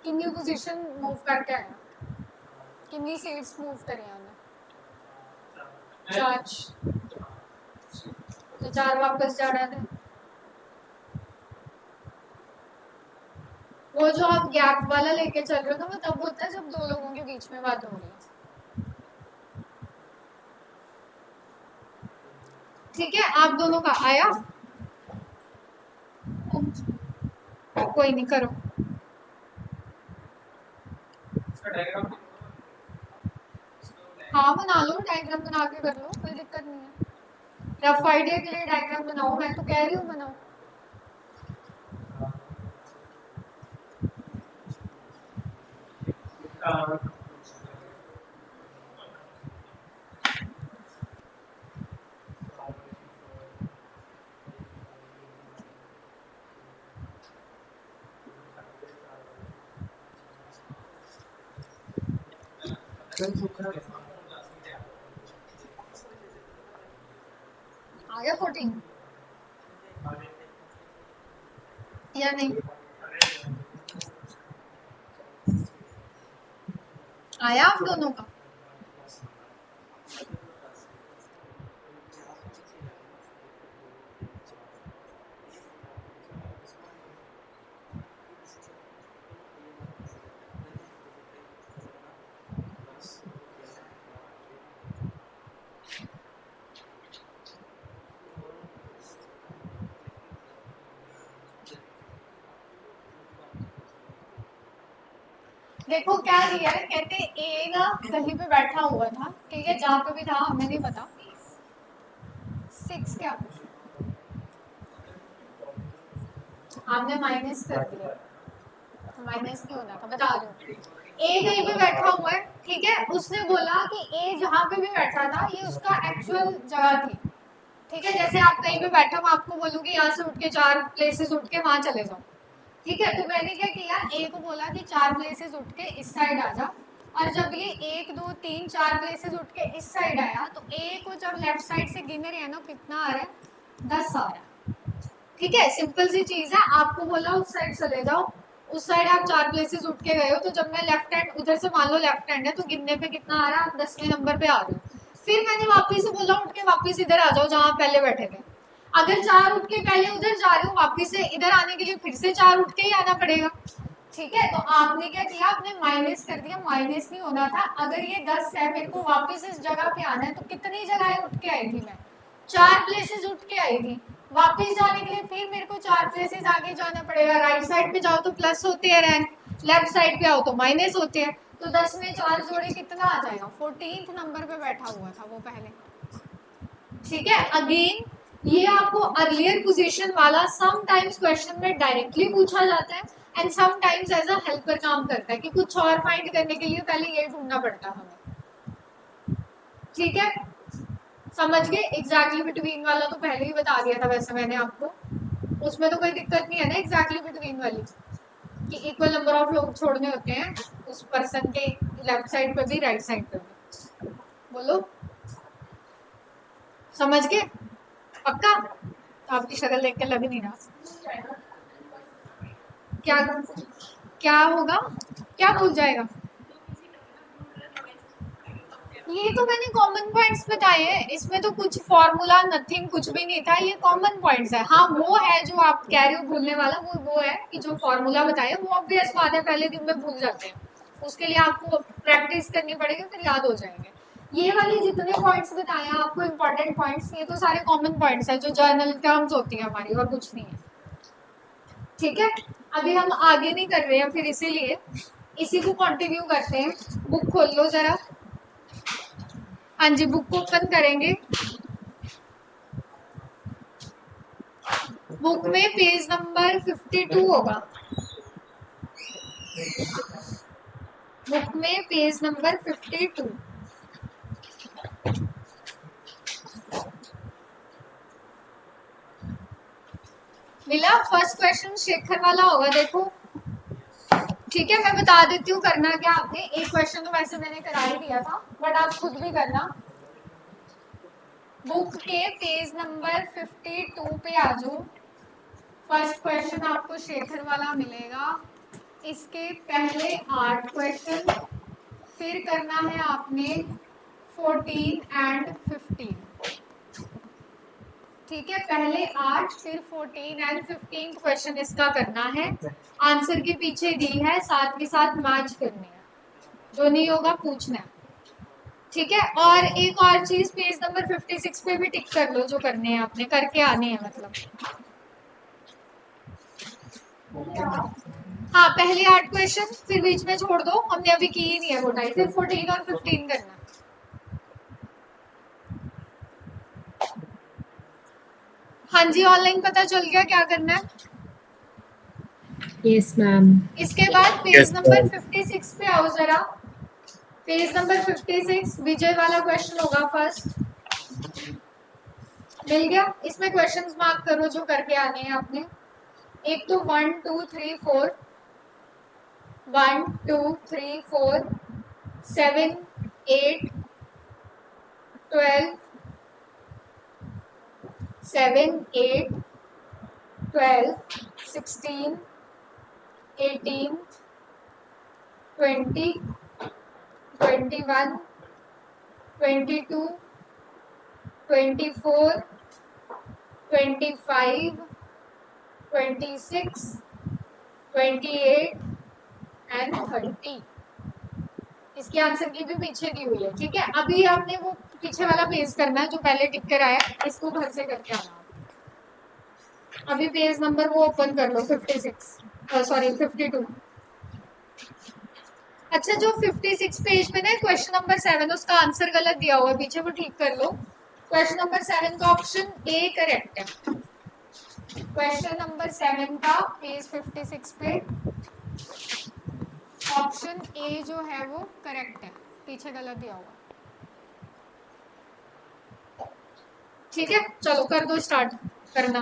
कितनी पोजीशन मूव करके आया, कितनी सीट्स मूव करी हमने? 4, तो 4 वापस जा रहे थे। वो जो आप गैप वाला लेके चल रहे हो, तो वो तब होता है जब 2 लोगों के बीच में बात हो रही है। ठीक है, आप दोनों का आया, कोई नहीं, करो।
इसका डायग्राम
हाँ बना लो, डायग्राम बना के कर लो, कोई दिक्कत नहीं है। रफ आइडिया के लिए डायग्राम बनाओ, मैं तो कह रही हूँ बनाओ। आ गया 14 या नहीं? आया आप दोनों का? देखो क्या दिया है, कहते ए ना कहीं पे बैठा हुआ था, ठीक है, जहाँ पे भी था हमें नहीं पता। 6 क्या आपने माइनस कर दिया, माइनस क्यों होना था बता रही हूँ। ए कहीं पे बैठा हुआ है, ठीक है, उसने बोला कि ए जहाँ पे भी बैठा था ये उसका एक्चुअल जगह थी, ठीक है, जैसे आप कहीं पे बैठे हो, आपको बोलूंगी यहाँ से उठ के 4 प्लेसेस उठ के वहां चले जाओ, ठीक है। तो मैंने क्या किया, ए को बोला कि 4 प्लेसेस उठ के इस साइड आ जा, और जब ये 1 2 3 4 प्लेसेस उठ के इस साइड आया, तो ए को जब लेफ्ट साइड से गिने रहे हैं ना, कितना आ रहा है, 10 आ रहा है, ठीक है। सिंपल सी चीज है, आपको बोला उस साइड चले जाओ, उस साइड आप 4 प्लेसेस उठ के गए हो, तो जब मैं लेफ्ट हैंड उधर से मान लो लेफ्ट हैंड है, तो गिनने पे कितना आ रहा है, आप 10वें नंबर पे आ रहे हो। फिर मैंने वापस से बोला उठ के वापस इधर आ जाओ जहाँ पहले बैठे थे। अगर 4 उठ के पहले उधर जा रहे हो, वापस से इधर आने के लिए फिर से 4 उठ के ही आना पड़ेगा, ठीक है। तो आपने क्या किया, आपने माइनस कर दिया, माइनस नहीं होना था। अगर ये 10 है, मेरे को वापस इस जगह पे आना है, तो कितनी जगह उठ के आई थी मैं, 4 प्लेसेस उठ के आई थी। वापस जाने के लिए फिर मेरे को 4 प्लेसेस आगे जाना पड़ेगा। राइट साइड पे जाओ तो प्लस होते हैं रैंक, लेफ्ट साइड पे आओ तो माइनस होते हैं। तो 10 में 4 जोड़े कितना आ जाएगा, 14th नंबर पे बैठा हुआ था वो पहले, ठीक है। अगेन ये आपको अर्लियर पोजीशन वाला समटाइम्स क्वेश्चन में डायरेक्टली पूछा जाता है, and sometimes as a helper काम करता है कि कुछ और फाइंड करने के लिए पहले ये ढूंढना पड़ता है हमें, ठीक है। समझ गए, एग्जैक्टली बिटवीन वाला तो पहले ही बता दिया था वैसे मैंने आपको, उसमें तो कोई दिक्कत नहीं है ना एग्जैक्टली बिटवीन वाली, कि इक्वल नंबर ऑफ लोग छोड़ने होते हैं उस पर्सन के लेफ्ट साइड पे भी राइट साइड पे भी। बोलो समझ गए पक्का? आपकी शक्ल देख के लग नहीं रहा। क्या क्या होगा, क्या भूल जाएगा? ये तो मैंने कॉमन पॉइंट्स बताए हैं, इसमें तो कुछ फॉर्मूला नथिंग कुछ भी नहीं था, ये कॉमन पॉइंट्स है। हाँ वो है जो आप कह रहे हो भूलने वाला, वो है कि जो फॉर्मूला बताए वो ऑब्वियस बात है पहले दिन में भूल जाते हैं, उसके लिए आपको प्रैक्टिस करनी पड़ेगी, फिर याद हो जाएंगे। ये वाले जितने पॉइंट्स बताए हैं आपको इम्पोर्टेंट पॉइंट्स, ये तो सारे कॉमन पॉइंट्स हैं जो जर्नल टर्म्स होती है हमारी, और कुछ नहीं है, ठीक है। अभी हम आगे नहीं कर रहे हैं, फिर इसीलिए इसी को कंटिन्यू करते हैं। बुक खोल लो जरा, हाँ जी बुक को ओपन करेंगे। बुक में पेज नंबर 52 होगा, बुक में पेज नंबर 52। मिला? फर्स्ट क्वेश्चन शेखर वाला होगा, देखो, ठीक है। मैं बता देती हूँ करना क्या आपने, एक क्वेश्चन तो वैसे मैंने करा ही दिया था, बट आप खुद भी करना। बुक के पेज नंबर 52 पे आ जाओ, फर्स्ट क्वेश्चन आपको शेखर वाला मिलेगा, इसके पहले 8 क्वेश्चन, फिर करना है आपने 14 एंड 15, ठीक है। पहले 8 फिर 14 एंड 15 क्वेश्चन इसका करना है, आंसर के पीछे दी है, साथ के साथ मैच करनी है, जो नहीं होगा पूछना है, ठीक है। और एक और चीज, पेज नंबर 56 पे भी टिक कर लो, जो करने हैं आपने करके आने हैं मतलब। हाँ पहले 8 क्वेश्चन फिर बीच में छोड़ दो, हमने अभी की ही नहीं है वो फिर 14 और 15 करना। हाँ जी ऑनलाइन पता चल गया क्या करना है?
Yes, ma'am.
इसके बाद पेज नंबर 56 पे आओ जरा, पेज नंबर 56 विजय वाला क्वेश्चन होगा फर्स्ट, मिल गया? इसमें क्वेश्चंस मार्क करो जो करके आने हैं आपने। एक तो 1 2 3 4, 1 2 3 4, 7 8 12, 7 8 12 16 18 20 21 22 24 25 26 28 एंड 30। इसके आंसर की भी पीछे दी हुई है, ठीक है। अभी आपने वो पीछे वाला पेज करना है जो पहले टिक कर आया, इसको घर से करके आना। अभी पेज नंबर वो ओपन कर लो 56, सॉरी 52। अच्छा जो 56 पेज में ना क्वेश्चन नंबर 7 उसका आंसर गलत दिया हुआ है पीछे, वो ठीक कर लो। क्वेश्चन नंबर 7 का ऑप्शन ए करेक्ट है, क्वेश्चन नंबर 7 का पेज 56 पे ऑप्शन ए जो है वो करेक्ट है, पीछे गलत दिया हुआ, ठीक है, चलो कर दो स्टार्ट करना।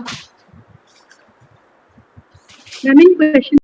मैम इन क्वेश्चन